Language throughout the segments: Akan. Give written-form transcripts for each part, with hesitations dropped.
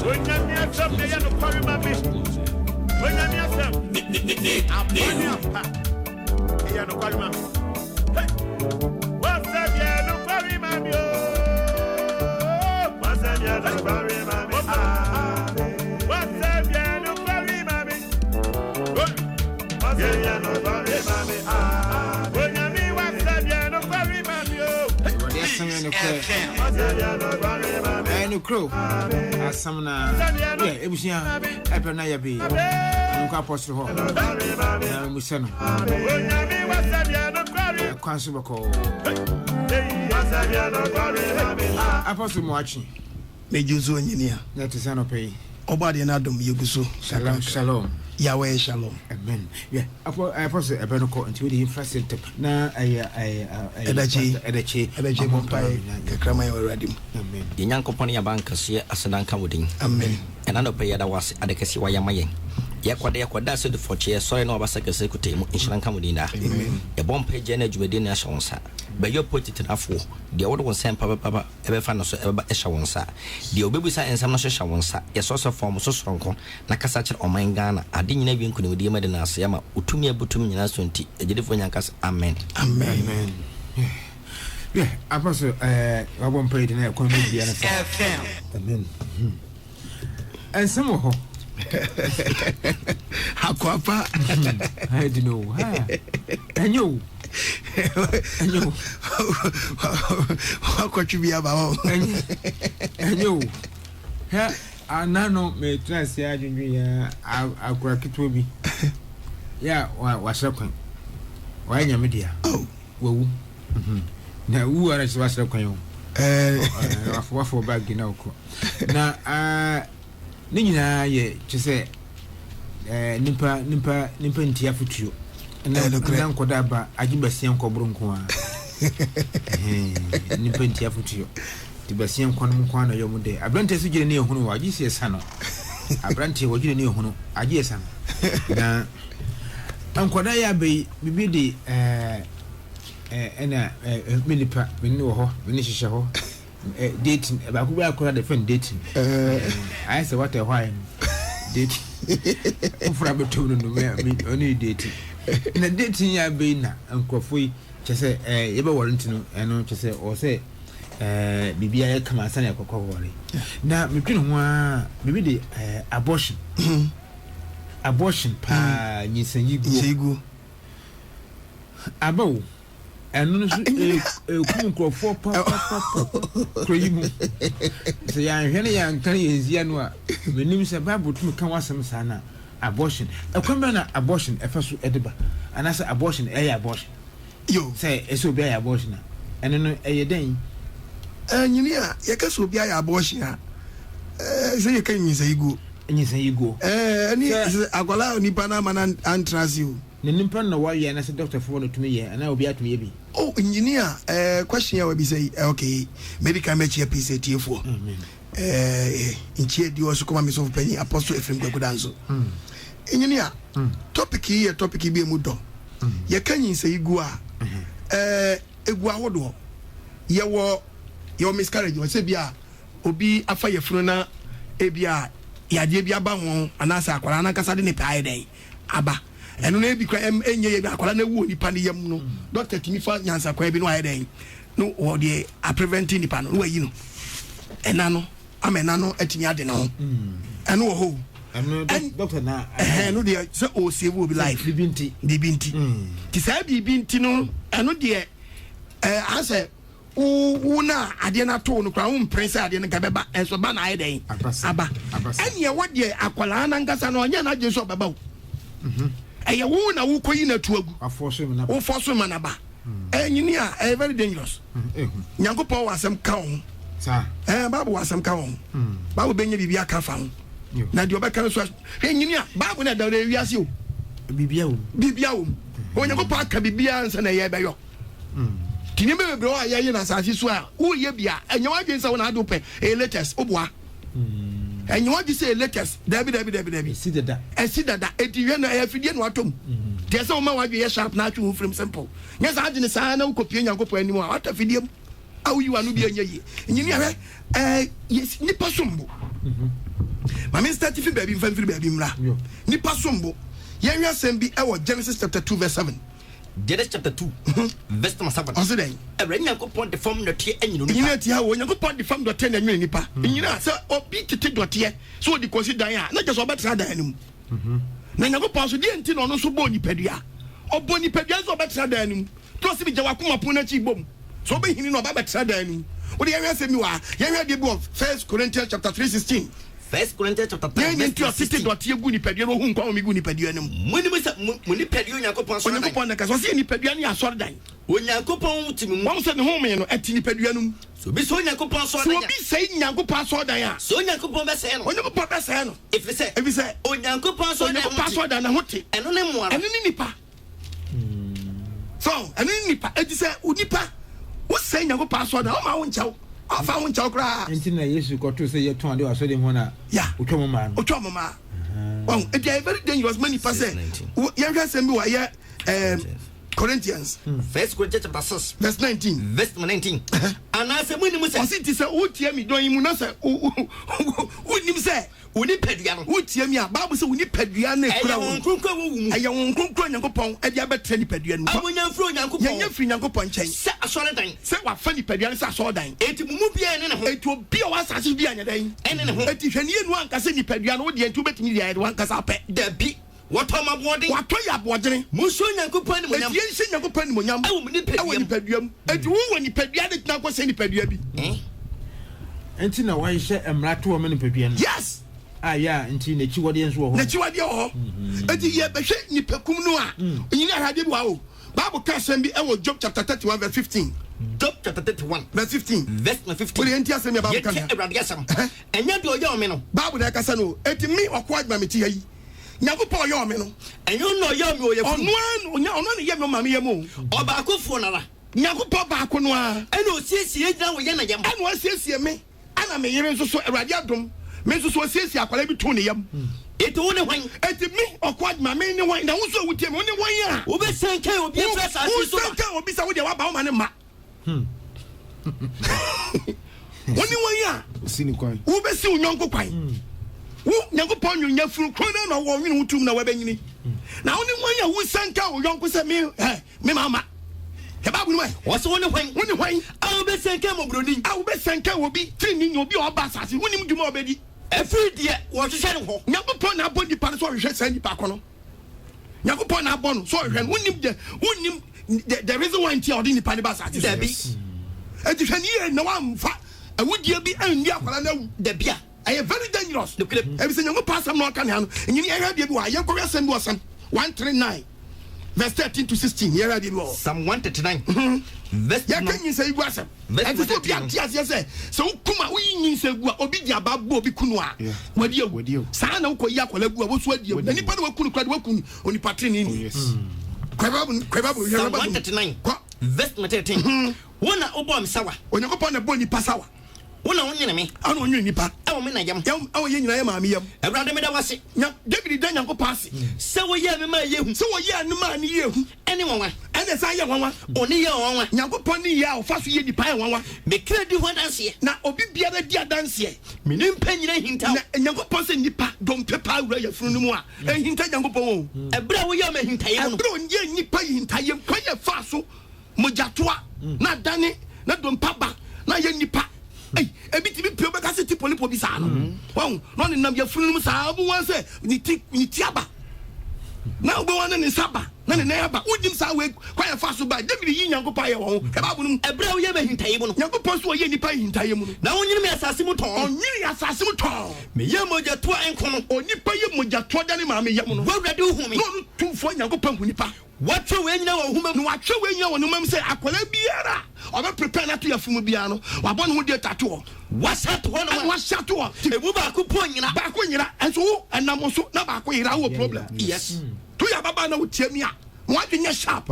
When you near some, they are no carry my business. When you near some, I'm going up. They are no carry my business. What's that? Yeah, no carry my business. What's that? Yeah, no carry my business. What's that? Yeah, no carry my business. What's that? Yeah, no carry my business. When you mean what's that? Yeah, no carry my business. No crow. As some yeah, it was young. Epenaya be. I'm apostle hall. Musano. Consumer call. Apostle watching. Made you so engineer. That is an pay. Obadi and Adam Yuguso. Shalom, shalom. Yahweh shalom. Amen. Yeah, apostle a benoko until the infrastructure. Now Edachi Bompai, Kakramay already. Amen. The young company a bank here as an uncoming. Amen. And another payer that was at the Cassie Wayamayan. Yakwada said for chair, sorry, no Basaka Secretary in Sri Lanka Mudina. A bomb page energy within a shonsa. But you put it in a four. The order was sent Papa ever found us ever a shawonsa. The Obibisa and some shawonsa, a source of form so strong, Nakasacha or Mangana. I didn't even could with the Medina Siama, Utumia Butum Yanaswinti, a Jedifonyakas. Amen. Amen. Yeah, Apostle, I won't pray in a comedy. Amen. And some of Hakwapa. I don't know. And you. How could you be about? And you. I know me trust ya. I'll crack it to me. Yeah, what's up? Why, your media? Oh, well. Now, who are as was up? What for back in Oko? Now, Nina, ye, to say, Nimpa ntia futu. Na nkodaba agibasia nkobronko a. Nimpa ntia futu. Tibasia nkwanum na yomude. Abrante so gire ne ehunu wa agi siesa no. Abrante wo gire ne ehunu agi esa no. Na nkoda ya be bibidi ena minipa minni wo ho, minni hihye ho. Dating ba ku ba akora the friend dating. I say what a why dating. Ufra betu no me oni dating. Na dating ya be na nkofoi chese ye be warrant no eno chese o say bibia ya kama sana yakokọ wori. Na metwene ho a bibi de abortion. Abortion pa nyisanyigu. Abawo enu so kunkrofo pa kroyimu se ya hwene ya nkan yezia no a menim se bible tum kan wasem sana abortion ekwamba na abortion efaso edeba anasa abortion abortion yo say eso bi abortion enu no den nyini a yakaso bi abortion a se ye kan nyisayigo ani akwala onipa na mana antrasio ne nimpa na waye na se doctor for no tumi ye ana obi atumi ye bi. Oh, engineer, question we be say okay, medical match here PC TF4. In chair di also come me so penny apostle Ephraim Gwagudanzo. Engineer, topic here be mudo. Ye kan yin say igu a egu awodo. Ye wo your miscarriage we say bia obi afa ye funu na ebia ya de bia ba ho anasa akwara na kasa de ne pae den aba. Enu na bi kwa enye ye akwala na wu nipa ne yam no doctor timi fa nyansa kwa bi no aye den no o de a preventing nipa no wayi no enano amena no atimi ade na ho enu wo ho enu doctor na no de so o save obi life bibinti ti sa bibinti no enu de ase u na ade na to no kwa un prince ade na gabeba enso ba na aye den aba enya wo de akwala na ngasa no nya na je so baba eye wo na wo koyi na tuagu wo force me na ba nyini a very dangerous nyankopon wasem ka ho sa babu wasem ka ho babu benye bibia ka fa ho na de obeka so nyini a babu na da wiase o bibia o onyankopon aka bibia nsa na ye beyo tini me bro a ye na sansi so a wo ye bia enya wa dwensa wo na ado pe latest obua and you want to say latest Debbie see that eti we na afidie no atom dey say o ma wadwe sharp na atwe from simple yes I didn't say na kopie nyankopon anim a wata fidie awu yi wanu bi anya yi nyini yes nipa sombo ma me start fi baby mfa mfiri baby mra nipa sombo yenwa sem bi e wo Genesis chapter 2 verse 7 Genesis chapter 2 verse 7 on say den Abranya ko pon de form no tie anyino nipa nyina tie ha wo nyanko pon de form do tie anyino nipa nyina say obi tete do tie so di consider ya na just obetra dan anim na nyanko pon so die enti no no so bo nipadua obo nipadua so obetra dan anim to se bi je wakoma pon na chi bom so obe hini no obetra dan anim wo de yenwa sem mi wa yenwa de bo 1 Corinthians chapter 3:16 1 Corinthians chapter 3 verse 16 do tie gu nipadua no hu nkwa o mi gu nipadua anim muni padua Nyankopon so Nyankopon na ka so se nipadua ne asor dan Onyankopon timi mu won se ne hu me no ati nipadua num so bi so Nyankopon so dan so bi sei Nyankopon so dan a so Nyankopon be se no Onyankopon be se no if say Onyankopon so dan na hote eno ne mo ara eno ni nipa so eno ni nipa edi se unipa wo sei Nyankopon so dan o ma wo nchaw afa wo nchaw kra enti na Yesu ko to say ye ton ade wa so de ho na otwa mo ma oh it is very dangerous many person ye hwa sem bi wa ye Corinthians 1 Corinthians chapter 6 verse 19 verse 19 ana se muni mu se ositi se wo tie mi don yimu na se unim se oni padua no wo tie mi a Bible se oni padua na ekura wo nkonkwa wo wu mu aye won nkonkwa Nyankopon e dia betre ni padua no abonya fro Nyankopon ye fri Nyankopon nchen se asore dan se wa fa ni padua se asore dan enti mumu bia ene ne ho enti obi o asase bia nya dan ene ne ho enti hwani enu anka se ni padua no wo de enti obetimi dia de anka sa pe da bi what am abode wato ya abodene muso Nyankopon ni monyam enti ense Nyankopon ni monyam awu ni padua enti wo woni padua de tna ko se ni padua bi enti na wa hye emrato o me ni padua no yes aya enti na chi wode enso ho na chi wode ho enti ye behwe ni pakum no a nyina ahade bi wa o Bible ka sem bi e wo Job chapter 31 verse 15 Job chapter 31 verse 15 verse 15 we enti asem ya Bible ka ya Ebrade asem enya de oya o me no Bible da ka sa no enti mi OKOH agyemang ti yi Nyankopon oya o me no enyo no oya o me oya fu ono ne ye me ma me ye mo obakofo nara Nyankopon ba ko no a ena osiesie gina wo ye na yam ena osiesie me ana me yere nso so Ebrade adom me nso so osiesie akwala bi to ne yam eti wo ne hwan eti mi OKOH agyemang me ne hwan na wo so wutie me wo ne hwan a wo be senke obi fresh asu so wo senke obi sa wo de wa ba wo ma ne ma wo ne hwan a sini kwan wo be si unyonko kwan wo Nyankopon nyunya furu krona na wo nwini wutum na wabanyini na wo ne hwan a wo senke wo yonko se me mama he ba bu no wo so wo ne hwan a wo be senke mo broni a wo be senke obi trini obi oba asase wo nim dwuma obedi every day wo hwehwe ne ho Nyankopon na abodi pa so hwehwe san nipa kono Nyankopon na abon so hwehwe wo nim the reason why ntia odi nipa ne ba asase da bi enti hwani na wa mfa awudie bi anni akwala na da bia I very dangerous ebi se Nyankopon asam no aka ne ha no nyini ehwa bi wa ye kwere asam bi wasam 139 verse 13 to 16 here are the law Psalm 139 verse ya kan yin say gu asem and so bi atia say so kuma wo yin say gu obi di ababo obi kunu a wadi awu sa na ko yi akola gu a wo so adi awu na nipa na wakunu kwa de wakunu oni patri ni yes kweba Psalm 139 verse 13 wona obo am sawa Onyankopon na bo ni pasawa wona wonyene me ana onye nipa awo me na yam awo ye nyina ye maami yam Ebrade me da wase nya David da Nyankopon ase se wo ye me ma yehu se wo ye anu ma ni yehu ene wanwa ene sa ye wanwa oni ye wanwa Nyankopon ni ya ofa so ye nipa ye wanwa me kredi ho danse na obi biara di adanse me ni mpa nyina hinta na Nyankopon se nipa dom pepa awura ya funu no mu a hinta Nyankopon o ebra wo ye ma hinta ye no ebra onye nipa hinta ye kwa ye fa so mojatoa na dane na dom paba na ye nipa ebi ti bi pio be ka se ti polipo bi sa no won no ne nam ya funu mu sa bu wan se ni ti aba na obo wan ne saba na ne aba udim sa we kwa ya fa so ba David yi Nyankopon ye won e ba bu no ebra wo ye ma hintaye mu no Nyankopon so ye nipa hintaye mu no na wonyini me asase mu ton onyini asase mu ton me ye moja to enkono onipa ye moja to da ne ma me ye mu no wawrade hu me no tumfo Nyankopon hu nipa watwe we nyina wo huma no watwe we nyina wo no mam se akola biara oba prepare na to yafumu bia no wabɔ no ho de tato wasato ho no wasato ebu ba ko po nyina ba ko nyina enso enam so na ba ko yira wo problem yes to ya baba na wotie mi a mo adwenya sharp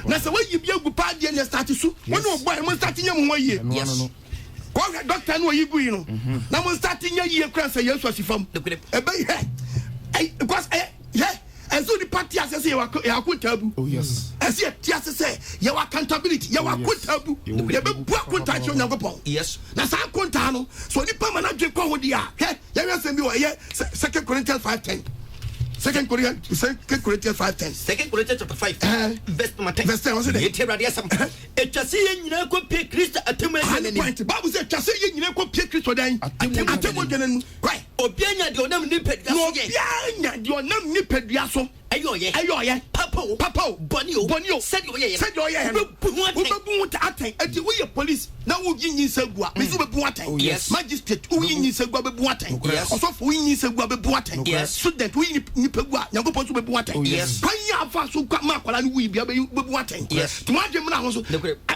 na se wayi bia gu pa de ne start su wona obo mo start nyam ho yie yes ko doctor no yi gu yi no na mo start nya yie kran se Yesu asifam ebe he because and so the party as I say you taboo. Oh yes. As you say your accountability, you are taboo. You be contact your Yankopon. Yes. Na sa kontano so ni pa mana dwe kwa hodi a he ya say bi wo ye 2 Corinthians 5:10. 2 Corinthians 5:10. 2 Corinthians chapter 5 verse 10. Verse 10 was it? Yete radio asam. Etwase ye nyina ko pe Kristo atemu ani. Bible say etwase ye nyina ko pe Kristo dan. Atemu dwenen. Why? Obi anya de onam ni pedua so ye. Obi anya de onam ni pedua so. Ayo ye. Papa. Boni o. Said yo ye. Obebu aten. Enti wo ye police na wo yin sagua. Me so bebu aten. Yes. Magistrate wo yin sagua bebu aten. Yes. Osofo wo yin sagua bebu aten. Yes. Student wo yin ni pegua. Yankopon so bebu aten. Yes. Kwanya afa so kwa makwala ni wo yi bia bebu aten. Yes. Tuma adwem na ho so.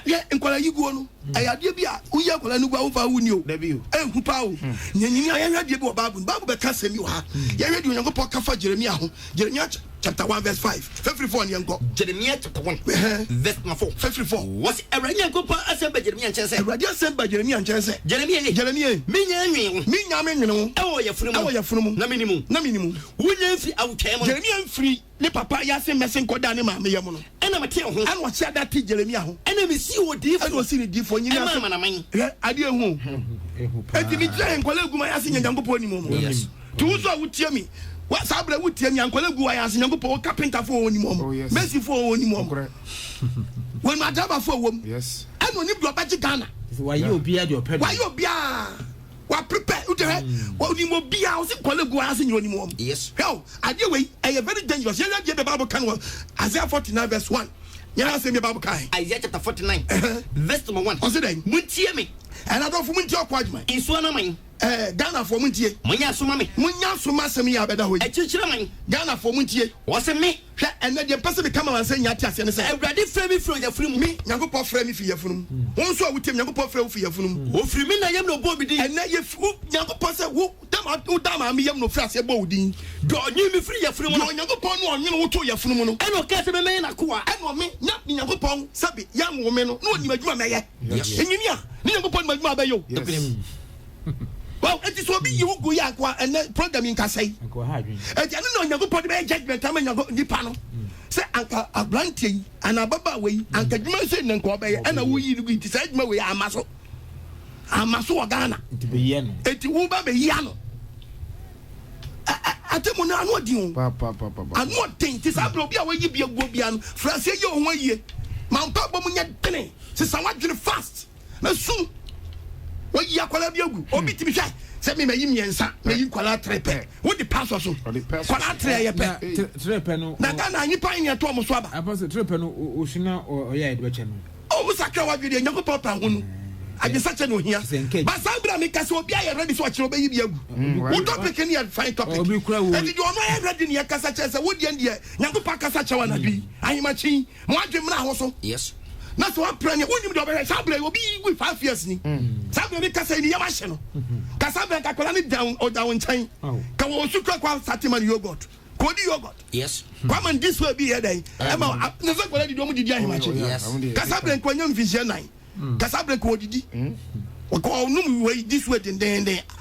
Ye enkwala yi guo no. Ayade bia wo yi akwala ni gua wo fa wo ni o. Ehu pa o. Nyanyini ayade bi wo Bible. Bible be ka semi wo ha. Ye hwede Yankopon ka fa Jeremia ho. Jeremia chapter 1 verse 5. 54 yanko. Jeremiah chapter 1 verse 4. 54. Was Eranya go pa assemble Jeremiah nche say. Eranya assemble Jeremiah nche say. Jeremiah. Minya anwen. Minya menwen. Ewo yefunu. Na minimu. Wunya mfi awutwem. Jeremiah mfiri ne papa ya se mesen koda ne ma meyam no. Ena mate ho. Ana wo chia dati Jeremiah ho. Ena me si odifo. Ana wo si ne difo nyina so. Ade ehu. Enti mi tire enkwala eguma ya se nyankopon ni mo. Yes. Tu so awutie mi. Wa sabra wutie mi ankwala egu ya se nyankopon carpenter fo oni mo. Messi fo oni mo. When my driver fo wom. Yes. Ana oni blo baji Ghana. Why you be at your pet? Why you be wa prepare utere wa oni mo bia o se kwale gu ase nyoni mo. Yes. Hell, ade we e very dangerous. You read the Bible can Isaiah 49 verse 1. You say me Bible kai. Isaiah chapter 49 verse 1. O se den. Muntie me. And I don't for muntie OKOH AGYEMANG. Inso na man. Ghana for muntie. Munya soma me. Munya soma sem ya beda hoyi. Echichira man. Ghana for muntie. Wo se me. Hwe ene de person be come and say nya tia se ne say. Awurade frɛ me firi yafunu Me Nyankopɔn frɛ me fi yafunu. Won so awutem Nyankopɔn frɛ wo fi yafunu. O firi me na yam no bo bi din. Ene ye Nyankopɔn say wo dama me yam no frɛ ase bo wudin. Do onyi me firi yafunu mo. Nyankopɔn no onwene wo to yafunu mo no. Eno ka se me na ko a. Eno me na Nyankopɔn sabi yam wo me no na oni madwuma meye. Enyini a ni Nyankopɔn madwuma ba yo. Well, it is what be you go ya kwa and program in Kasai. OKOH AGYEMANG. And I know Nyankopɔn be judgment time Nyankopɔn nipa no. Say anka abrantie and ababa we anka dwuma say nanko be and wo yi bi ti say dwuma we amaso. Amaso Ghana. It be yen. Eti wo ba be ya no. Atemu na anu odi o. Papa. Anu odi ti sa bro bia we yi bi ego bia no. France ye ho yie. Mampa bom nya dene. Se sa wadwene fast. Na su. Wo yi akwala bi agu. Obi ti bi hwe. Se me mayi miensa, me yi kwala trepe. Wo di pass so. Kwala tre ye pe. Trepe no. Na Ghana anyi pan ye to mo so aba. Apostle trepe no oshina oya edbeche no. O sakra wadwede Nyankopɔn pa ho no. Age sache no hia. Ba sabra me kase obi aye ready so akire obi yi bi agu. Wo topic ni e fine topic. Obi kura wo. Enti do no aye ready ni e kasa che se wo die ndie Nyankopɔn kasa che wa na bi. Ahimachi, mo adwem na ho so. Yes. Na so apre ne wonim de obere sabra obi wi 5 years ni. Sabra me kasa ni yama hye no. Kasa bra ka kwala ni down o down nchen. Ka wo su kwa satima yogurt. Kodi yogurt. Yes. Come on this way be here then. Ema na so kwala di do mu didi ahimachi. Yes. Kasa bra kwanya mfihye 9. Kasa bra ko didi. Ko num we this way den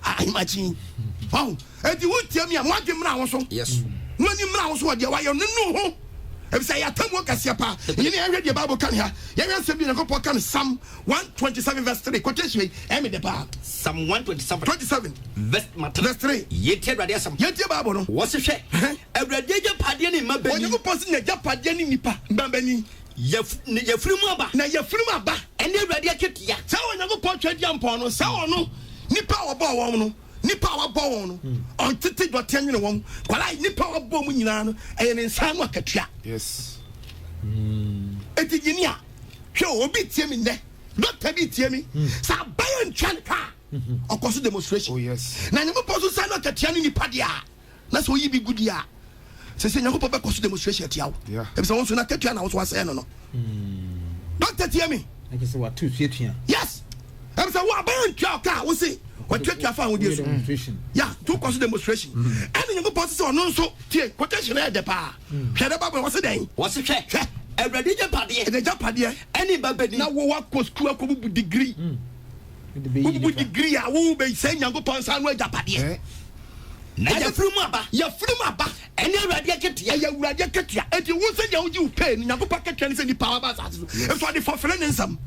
ahimachi. Wow. Enti wo tia mi a mo adwem na ho so. Yes. No ni mra ho so de wa yo no ho. If say ya tamu kasia pa you need read the Bible can here you can say Nyankopɔn kan Psalm 127 verse 3 quotation me the Bible Psalm 127 verse 3 yeti Awurade asam yeti Bible no wo se hwɛ Awurade agya padeɛ ne mabani Nyankopɔn se agya padeɛ ne nipa mbambani yafiri mu aba na yafiri mu aba ɛne Awurade aketia sɛ Nyankopɔn twa dia mpɔ no sɛ ɔno nipa wɔbɔ wɔn no nipa wabɔ wɔn no ɔntete dɔte nyene wɔn kwala nipa wabɔ mu nyinaa no ɛyɛ ne nsa no akatua. Yes. Eti ginia hwɛ obi tie mi ndɛ doctor bi tie mi sa bayan twan ka ɔkɔso demonstration. Oh yes. Na Nyankopɔn so sa no akatua ne nipa dia na so yi bi gudia sɛ Nyankopɔn bɛ kɔso demonstration tia wo ebi sɛ wɔn so na akatua na wo so asɛ no no doctor tie mi I can say what two tua. yes ebi sɛ wo abayan twa ka wo se what tua fa wo die so yeah to kɔso demonstration ɛne Nyankopɔn sɛ ɔno nso tie quotation ɛ de pa hwɛ de Bible wɔ se den wɔ se hwɛ Awurade agya padeɛ ɛde agya padeɛ ɛne babani na wo wakɔ school akɔbubu degree bubu degree a wo bɛ sɛ Nyankopɔn sa no agya padeɛ na yafiri mu aba ɛne awurade ketia ɛyɛ awurade ketia enti wo sɛ ya wogi wo pay nyankopɔn ketia ne sɛ nipa wa ba asase so ɛso ade fɔfrɛ ne nsam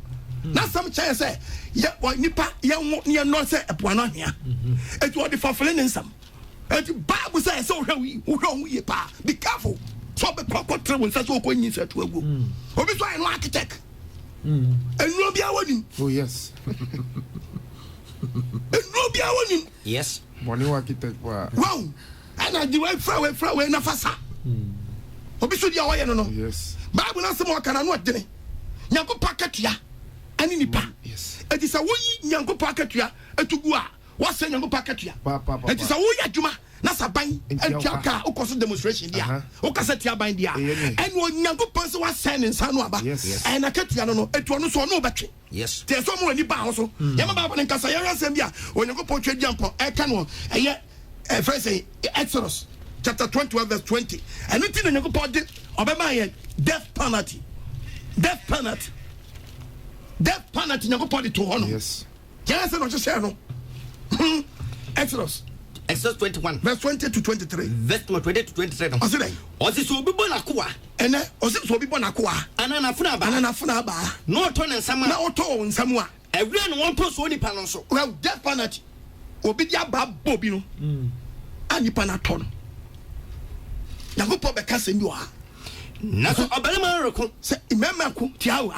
na sam kyɛ sɛ yɛ nipa yɛ ne no sɛ ɛpoano ahia enti ɔde fɔfrɛ ne nsam enti Bible sɛ sɛ wohwɛ wo yɛ pa be careful so be kokotire wo nsa so okonyi nsa to agu obi so no architect enu bia woni oh yes enu bia woni yes money architect wa wow ana di we fra na fasa obi so dia wo ye no yes Bible na sem o kana no odene nyankopɔ akatua ani nipa yes enti sɛ woyi nyankopɔ akatua etugu a wase nyankopɔ akatua enti sɛ woyi adwuma na saban entiaka ukoso demonstration dia ukasa tia ban dia enu nyankopɔn se wa send nsa no aba na katua no etu no so no betwe yes te so mo ani ba ho so yema ba ne nkasa yɛhwɛ asɛm bia onyankopɔn twa diampo ɛka no ɛyɛ first say Exodus chapter 21 verse 20 and it in nyankopɔn de obema yɛ death penalty nyankopɔn de to ho no yes yɛn sɛ no hyehyɛ no Exodus 21 verse 20 to 23 verse 20 to 23 Osi so obi bona koa ene osi so obi bona koa anana funa ba no to ne nsam na oto nsam a ewure no won to so nipa no so well death penalty obi dia ba bobi no anipa na to no yagopo be kase mi wa na so obalema reko se ememako tiawo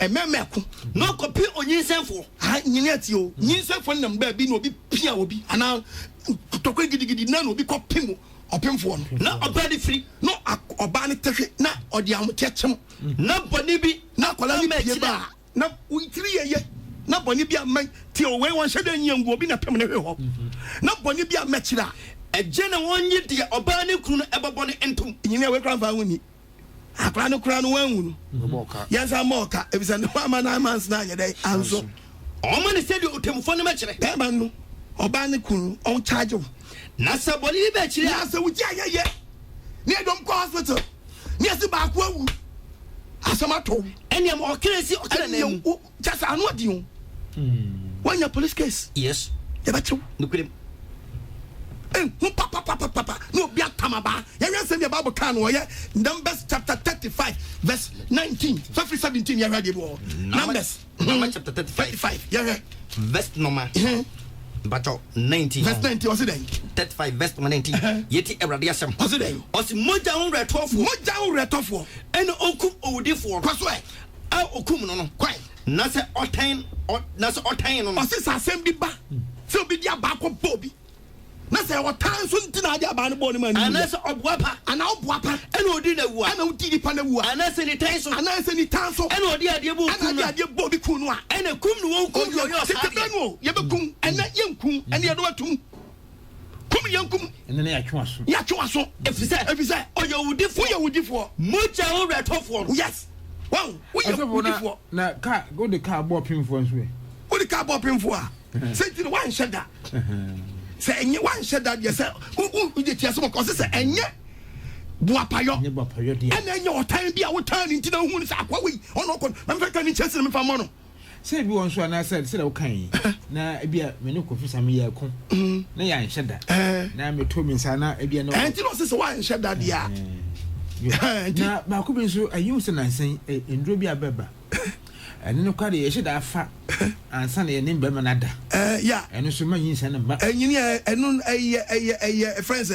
ememako no kopi onyinsenfo nyine ati o nyinsenfo nam ba bi na obi pia obi ana tokwe gidigidi na obi kopim opemfo no na oba de free no oba ne tehwe na odi amotekhem na boni bi na kola ni pie ba na uitiri ye na boni bi am ti o we won hwede nyangu obi na pem ne hwe ho na boni bi am kira eje na wonye de oba ne kunu ebebo ne entum nyine we kran fa woni akra no kura no wanwu no yansa moka ebisa no ama na mans na nyede anso o ma ne sedi otemfo ne mekire be man no oba ne kunu on charge na sa boli be kire na sa wuji ayeye ne dom ko hospital ne se ba ko awu asama to ene am okira na mu just anu adi o wanya police case yes e ba chew nukrem papa no be atamaba ya say the Bible can wo ye Numbers chapter 35 verse 19 17 ya ready bo Numbers chapter 35 ya verse number bato 19 verse 19 was it then 35 verse 19 yeti erade asem was it then osi moja on retofo ene okum owudifo kwaso a okum no kwai na se otan no osi sa asem bi ba se obi dia ba ko bobi na say what time so ntina ade aba ne bo ne mani ana se obuapa ene odi na wu ana odi dipa na wu ana se ni tan so ene odi ade bo ku no ade bo bi ku no a ene kum no won kum yo yo sa no ye be kum ene yenkum ene ye do atum kum yenkum ene na ya twa so efise oyewudifo moja on retofo yes wow oyewudifo na car go the car bo pimfo nso wo the car bo pimfo a say ti one sheda say enye one sheda ye say u de tia so ko say enye buapayo dia ene enye otan bia wo tan nti na hu say akwa we ono ko na me ka ni chese me fa mo no say bi won so na say da wo kan na bia me ne kofisa me ya ko na ya nhyeda na me to mi nsa na bia no enti no say one sheda dia na ba ko bi so ayi wo se na nsan enduro bi abeba ene no kwade ye hyeda afa ansa na ye ne mbema na da ya ene so ma yin nsa na ma enyini enu eye friends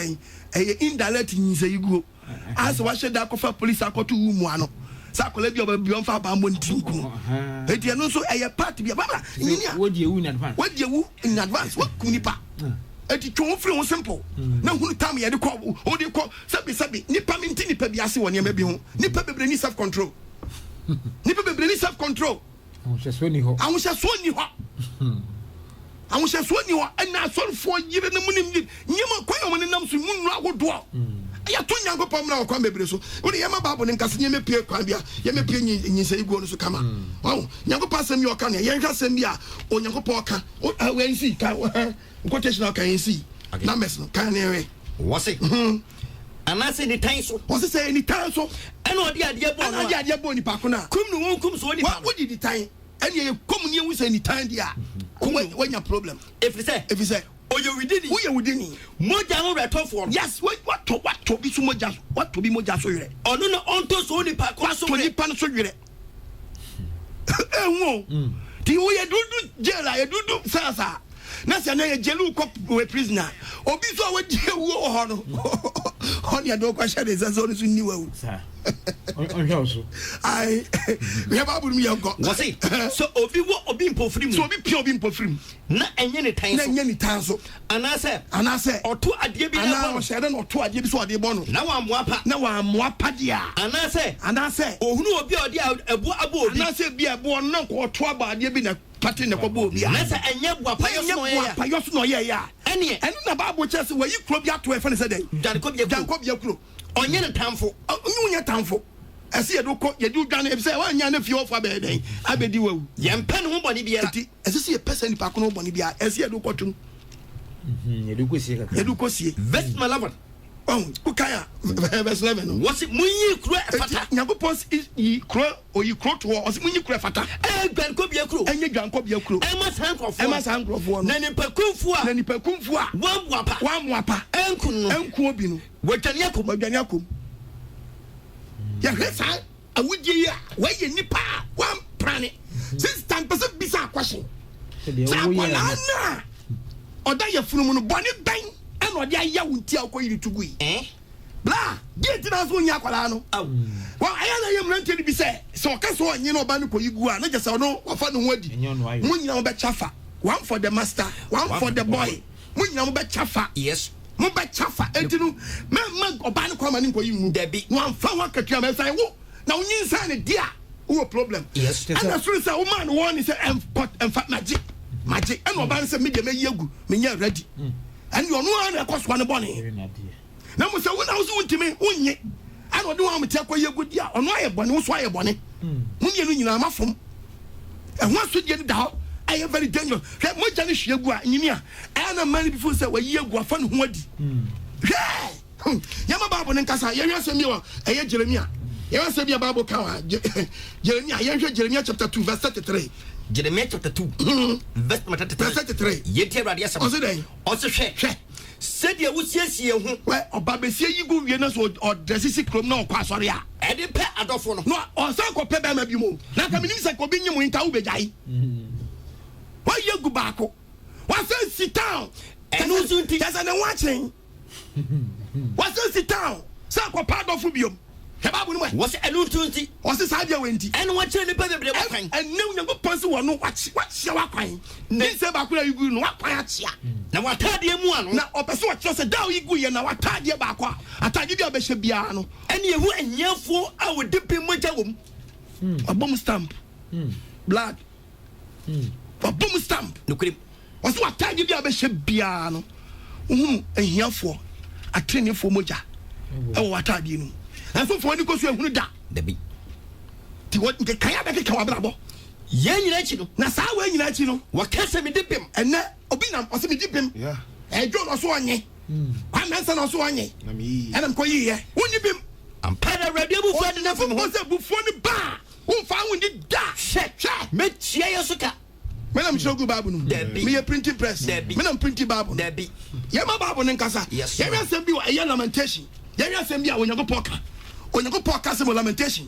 indirect yin say you as wa hyeda ko fa police akoto mu ano sa kola bi oba bi on fa ba mo ntinku eti enu so eye part bi baba enyini a wodi ewu in advance what kunipa eti twon free one simple na hunu tam ye de ko odi ko sabi nipa minti nipa bi ase woni ma bi ho nipa bebre ni self control nipa bebre ni self control ahosheso ni ho ana sorfo yire na munim nyema kwayo mo nam so munnu agodo ya to nyango pam na kwa bebre so woni yema babo ne nkase nyema pie kwa bia yema pie nyinsa iguo no so kama wow nyango pasem yo ka ne yen hwasem bia o nyango pa oka we nsi ka quotation ka nsi numbers no kan ne we wose anase ni tan so wose say ni tan so ene odi ade bo ni pa ko na kum no won kum so ni pa wo di tan ene ye kum ni ewu say ni tan dia wanya problem if you say Oye within. Who you within? Moja no retofo. Yes, what to be so moja. What to be moja so yere. Ono no onto so ni pa kwa so ni pa so yere. Ti wo ye dudu jela ye dudu sasa. Na se na ye jelu ko we prisoner. Obi so we je wo ho no. On ya do kwa shade sasa so ni wa wu. On also. I we have abu mi yanko. Was it? So obi wo obi mpofrim. So obi pio obi mpofrim. Na enye ni tan so. Na enye ni tan so. Anase oto adie bi na bo. Shade na oto adie bi so ade bo no. Na wa moapa dia. Anase ohunu obi odi ebu abo obi. Anase bi ebo no ko oto aba adie bi na pati ne ko bo obi. Anase enye buapa yoso no ye ya. Ene na Bible chese we yi kro bi ato e fa ne se den. Janko bi akro. Onye ne tamfo. Onye tamfo. Ese yedu ko yedu dwane e se wa nya na fie ofa be den. Abedi wawu. Ye mpa ne ho boni biara. Ese se ye person ni pa ko no boni biara. Ese yedu ko tum. Yedu ko sie. Verse 11. Ukaya verse 11. Was it munyi kro fata? Nyagopon yi kro to o se munyi kro fata. Gwanko bi akro. Enye gwanko bi akro. Ema sankrofo. Na ni pakumfu a. Wa muapa. Enku obi no. Wadwane akom. Ya hesa awudie ya wa ye nipa wa prane. Since time person bisa question. Sa kwala na. Oda ye funu no boni ben. And what ya wunti akoyiri tugui bla get na so nya kwala no wa aya na yem rante bi se so ka so onye no ba no koyigu a na je se no wafa no ho adi munyina mo be chafa one for the master one for the boy munyina mo be chafa yes mo be chafa entinu me oba no kwama ni koyi mu debi wan fa wa katua me sai wo na onyin san ne dia wo problem yes and as soon as a woman one is en fa magic and oba no say me de me yegu me nya ready and you know na cost one boni na mo se wo na wo so ntimi unye and odi wa mte akwa yegu dia ono aye boni wo so aye boni munye no nyina mafom e ho so die da aye very dangerous hwe mo jani hwegu a nyini a na man before say wa yegu afa no ho adi hwe yama babo ne nkasa ye hwe asem ye aye Jeremia ye asem ye babo kan wa Jeremia ye hwe Jeremia chapter 2 verse 33 Jeremiah chapter 2 verse 33 yeti awrade asem oso hwe said ye wusiesie hu we obabesie yigu wie na so odresisi krom na okwa asore a ede pe adofo no osan ko pe ba ma bi mo na ka minim se ko bi nyim nta wo bejai wa yegu baako wa se sit down enu zunti just an watching wa se sit down sa ko pa adofo biom Keba bunu was enu zunti was sa dia wenti enu wa chere ne pe bebre wakwan enu nyango ponse wo no wachi wakwan ni se ba kura yigu no wakwan achia na watade mu ano na opeso wa kire se da yigu ye na watade baako atade bia be hye bia no ene yehu anyafo a wodi pe moja wom abom stamp blood abom stamp no krim was watade bia be hye bia no ahiafo atrenefo moja e wo watade no aso fo ni ko so ehunu da dabi ti wo nke kan abeke kan wabrabo ye nyina chi no na saa we nyina chi no wakasa me dipem ene obi nam o se me dipem yeah ejo no so onye kwa mensa no so onye na mi ene ko yiye woni bim ampara radio bu fo de na fo mo se bu fo ni ba wo fa woni da hwe me chia yesuka me nam shogu babu no me ye printing press me nam printing babu dabi ye ma babu ne nkasa ye wi asem bi wa ye lamentation ye wi asem bi a wonyago poka se lamentation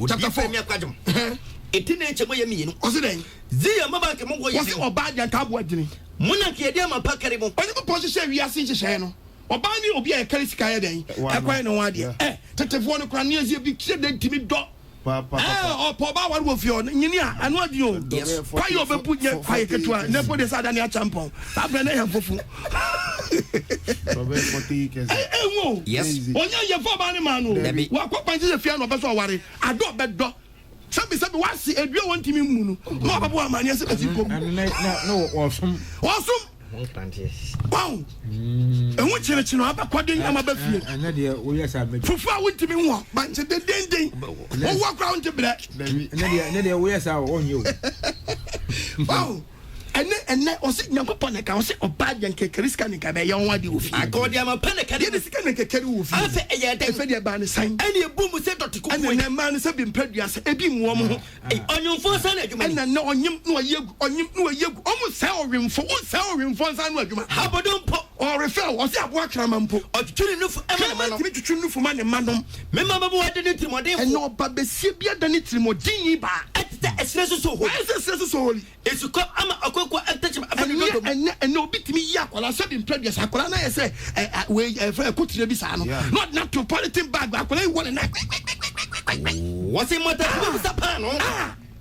chapter 4 me akwadum etine chemo ye mienu o se den zia maba ke mo go ye o se oba dia ka bo adini muna ke dia ma pakare mo onye ko se wi ase nhyehyɛ no oba ni obi a kare sika ye den akwan no wa dia tetefo no kra ne azie bi kire den timi do o po ba wa wo fio nyini a anu adi o kwa yo be bu ye kwa ye ketua ne po de sa da ne a champion abra na ye fofu Robert 40 kesi yes onya ye fo ba ne ma no wa kwa panji se fia no be so ware ado be do sabi wasi edua won timi mu no ma babo amane se beti kom no osum wow ehun chere no abakwade nyama ba fie ana de o yesa me fufu a won timi ho ba nche den o wa ground bre ana de o yesa o onye o wow ene ose nyankopon ne ka ose oba yankekere sika ne ka be ye won ade ofi akodi am pa ne kare ye sika ne kekere ofi afa eye den efe de ba ne san ene ebu mu se dot ko ene ne ma ne se bi mpadua se ebi mu mo ho onyumfo san adwuma ene ne onyim no yegu omu se owimfo o se owimfo san no adwuma abodon po o refer o se abo akrama mpo otwiri nufu ema no timi twitwu nufu ma ne manom mema babo wade ne trimodin ene oba besie bia da ne trimodin ba atita esreso so ho esreso so ho esuko ama akoko atachim afani dodo ene obi timi yi akola se bi previous akola na ye se we kotire bi sa no not metropolitan bag akola yi won na what's it matter to sapa no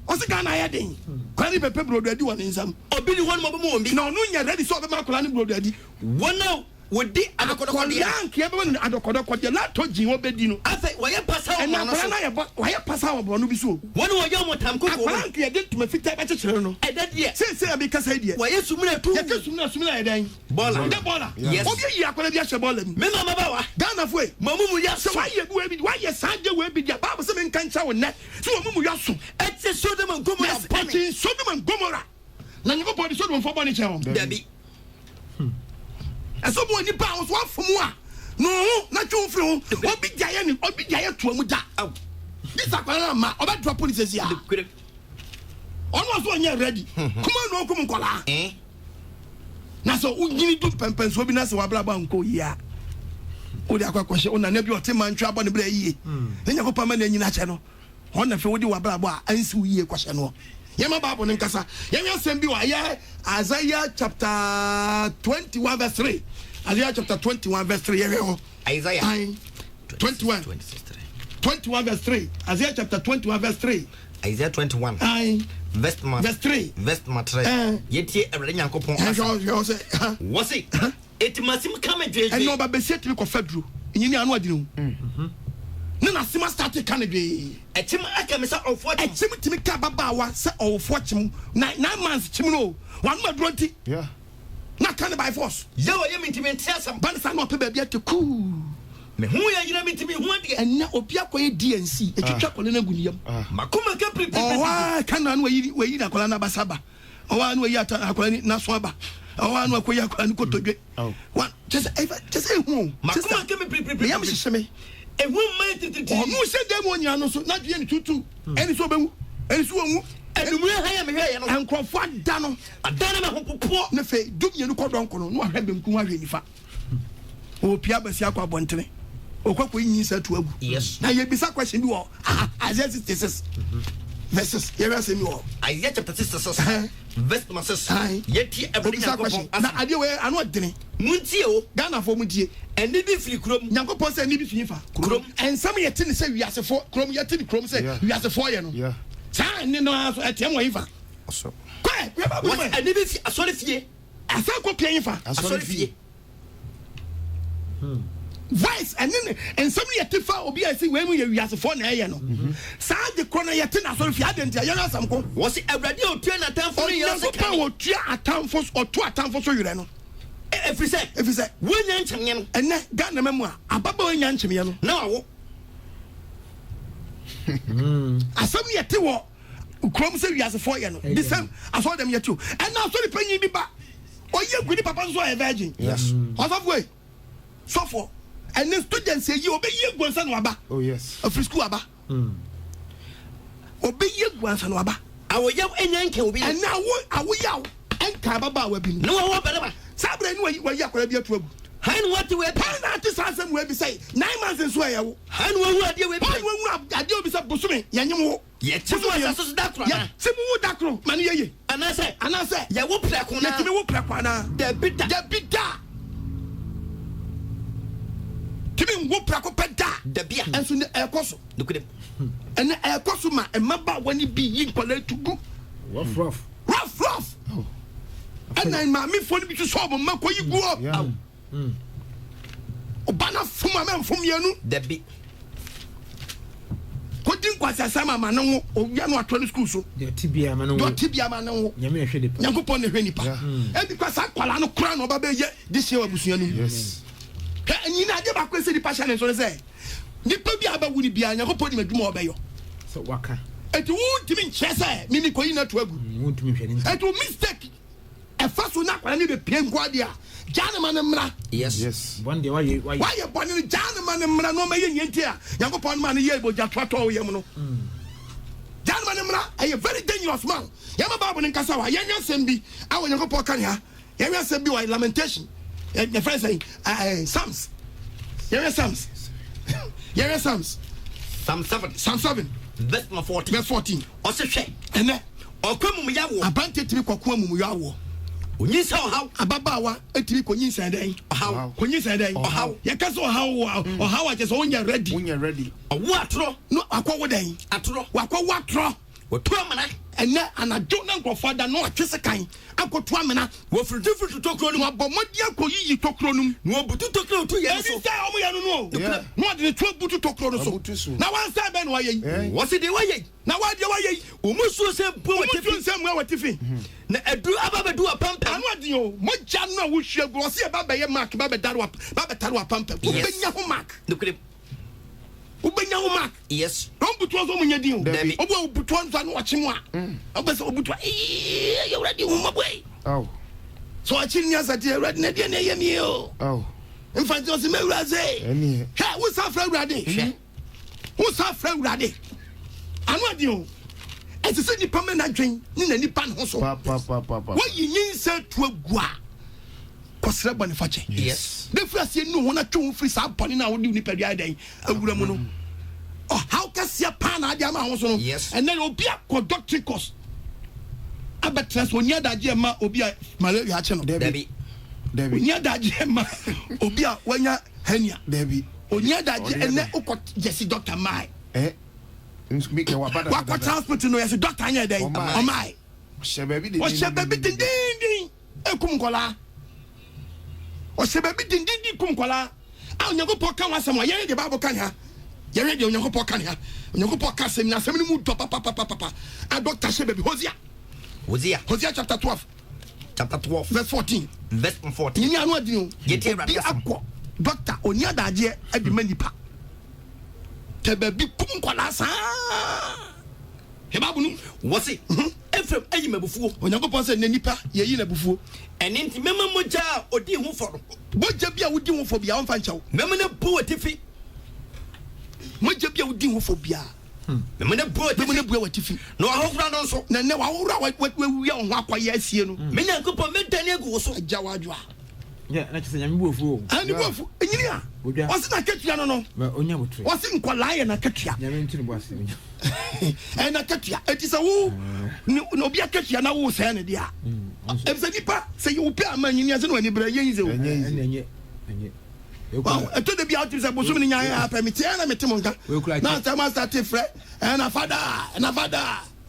o se Ghana ya den kwani pepe brodo adi won nsam obi ni won mo mo mbi no nya ready so be ma akola ni brodo adi wona wodi adokodokode yank ye be no adokodokode la to jin obedi no afa waye pasa o no so na ye waye pasa o no bi so wona waye mo tam koko yank ye den tuma fita ba chechere no edadie se abi kasa die waye sumuna tu ye sumuna ye den bola de bola yes obi yi akola bi ahye bola mi me mama ba wa Ghana fo mamumu ya so waye bu bi waye sanje we bi dia ba se me nkan cha wo ne so mamumu ya so etse Sodom and Gomorrah etse Sodom and Gomorrah na nyiko body Sodom fo body che ho dabi eso mo ni ba wo so afomu a no na twu firi ho obi jaye to amu da this akwara ma oba drop police sia on was one year ready come on no come nkola na so ugini du pempen so bi na se wabla ba nko ya o di akwa kwhye ona na bi ote man twa ba ne bla yie nya ko pa ma na nyina che no ona fe wodi wabla ba ansi yie kwhye no yema Bible ne nkasa yenya sem bi wa ya Isaiah chapter 21 verse 3 Isaiah chapter 21 verse 3 yeho Isaiah 21 verse 3 Isaiah chapter 21 verse 3 Isaiah 21 verse 3 verse 3 yetie every nyankopon what's it it must come dwe and no ba be set me ko fadru nyini anu adinu na sima start kan dwe etim aka me sa ofo etim timi ka babawa se ofo chim 9 months chim no one madronti yeah na kan by force yo ye mintimi ntiasam ban sa no pe ba bia te ku me hu ya yira mintimi hu ade enne obi akoye DNC etwitwa kole na guniyam makoma ka pripi wa kan na we na kola na basaba wa na we ata akola ni na so aba wa na akoye akola ni kotodwe wa just hu makoma ka me pripi yam hiheme ehu man tititi onu se dem onya no so na dwe ni tutu eni so bewu eni so onwu enumure ha ya me hwe ya no enkrofo adano ma hopopo ne fe dumye no kodon kono no ahwe benku ahwe nifa o pia basi akwa bontene okwa yin sa tu agu yes na ye bisa question bi wo Isaiah 66 verses here say me wo Isaiah chapter 66 verse 6 yeti every nyankopon na ade we anu odene muntie o Ghana fo muntie eni bi firi krom nyankopon say ni bi firi fa krom ensam yeti ni say wiasefo krom yeti ni krom say wiasefo ye no yeah sa ni no aso etem wo yifa so kwa we ba bo eni bi fi asori fie asa ko pia yifa asori fie voice and then some yet fa obi asi we mu ye wiasefo na ye no sa de kono yete na so fi adenti ya na sam ko wo si awrade o tua na tamfo ni ya so pa wo tua atamfo o tua atamfo so yire no every say wonya nchemye no enne Ghana memu a ababa wonya nchemye no na wo asam yete wo krom se wiasefo ye no the same as all them yet you and now so the panyin bi ba oye gudi papa so a virgin yes of way so for and the students say you obey ye gwansa no aba oh yes a free school aba obey ye gwansa no aba awoya enya nka obi and now awoya enka baba wa bi no wo bele sabre ni wa yakora bi atu agu han what we pan na ati sansem we bi say 9 months nso ayewo han wo hu ade we bi pan wo hu ade obi say bosome yanyem wo ye timu asaso dakro na timu wo dakro mani yeye anase ye wo preko na timu wo preko na de bita timu wo preko peda de bia enso ne ekoso dukudem ene ekoso ma emaba wani bi yi nkola tugu rough oh and ma me fo ni bi so mo makoyi guo obana fuma me mfum yanu de bi kodin kwasa sama ma no oya no atoni school so de tibia ma no nyame hwe de pa nyankopon ne hwe ni pa e bi kwasa kwala no kura no ba be ye this year abusuan no yes ka nyina ade ba kwese di pa challenge so say nipa bi aba wuni bia nyankopon ni madwuma obeyo so waka eti wo timi nche say mimi koyi na to agu wo timi hwe ni eti mistake first one akwara ni be pien guadia jana man mra yes one day why born ni jana man mra no ma ye nyentia Yakobon man ye boja twato ye no jana man mra a very dangerous man yama babu ni kasa wa yenya sembi awo Yakobon kan ha yenya sembi wa lamentation the friend saying Psalms yenya Psalms yenya Psalms Psalm 7 verse 14 ose hwe ene okwamu yawo abante tiri kwakwa mu yawo onyinsa ohaw ababawa etiri konyinsa den ohaw konyinsa den ohaw yakaso ohaw ajeso wonya ready owo atro no akwa den atro wakwa watro woto amana ene anajo na nkofo da no atwese kan akoto amana wo fruit tokro no abomodi akoyiyi tokro no no butu tokro to ye so ebi say omo ya no no de to butu tokro no so na wan say ben wa ye wo se de wa ye na wa de wa ye omusuo se bo watifi na edu ababedu apampa anu ade o mo ja no wo hwe go se ba be ye mark ba be taro apampa ubenya ho mark ubenya ho mark yes don butu so mo nyadi o obo butu so no wache mo a obese obutu you ready wo maboy so achi ni asati ready na de na ye mi o in fact o se me uraze ha wo sa fra urade wo sa fra urade anu ade o ese se ni pame na dwen ni na nipa no so wo yin se to agua kosre bone fache yes the first you know na twu free sa bone na wo di nipa dia den awura mu no how can see a pan ade ama ho so no yes and then obi akọ doctrine course abetres onya daje ma obi a malaria ache no Debbie onya daje ma obi a wanya hernia Debbie onya daje ene ukọ jesi doctor mai speak wa bada wa transport no yes doctor anya dey o mai shebebi din ekum kola o shebebi din kum kola a Onyankopon kan wasem wa yere de Bible kan ha yere de Onyankopon kan ha Onyankopon kan sem na sem ni mu do papa a doctor shebebi Hosea chapter 12 verse 14 ni anu adin o yete bi akọ doctor onya daje adi manipa tebebi kum kola sa he babu nu wose Efrem ayi mabufuo Onyankopon se na nipa ye yi na bufuo ene nti mema moja odi hu foro moja bia wodi hu fo bia wonfa nchaw mema na bu watifi moja bia wodi hu fo bia mema na bu watifi no ahofra no so na ne wa hora wa wiya ho akoye asie no menya nkopon medane agu so agya wadwa yeah na chese nyame buofu ani buofu enyini a wasi na ketua no onya botre wasi nkola ye na ketua nyame ntiri boase na ketua etisa wo no bia ketua na wo se ne dia ebisa nipa se yo pe amanyini ase no ani bra yen ze wo enye wow eto de bia otisa bosom ni nyaa ha permit na metemo nka na ta ma start frɛ na fada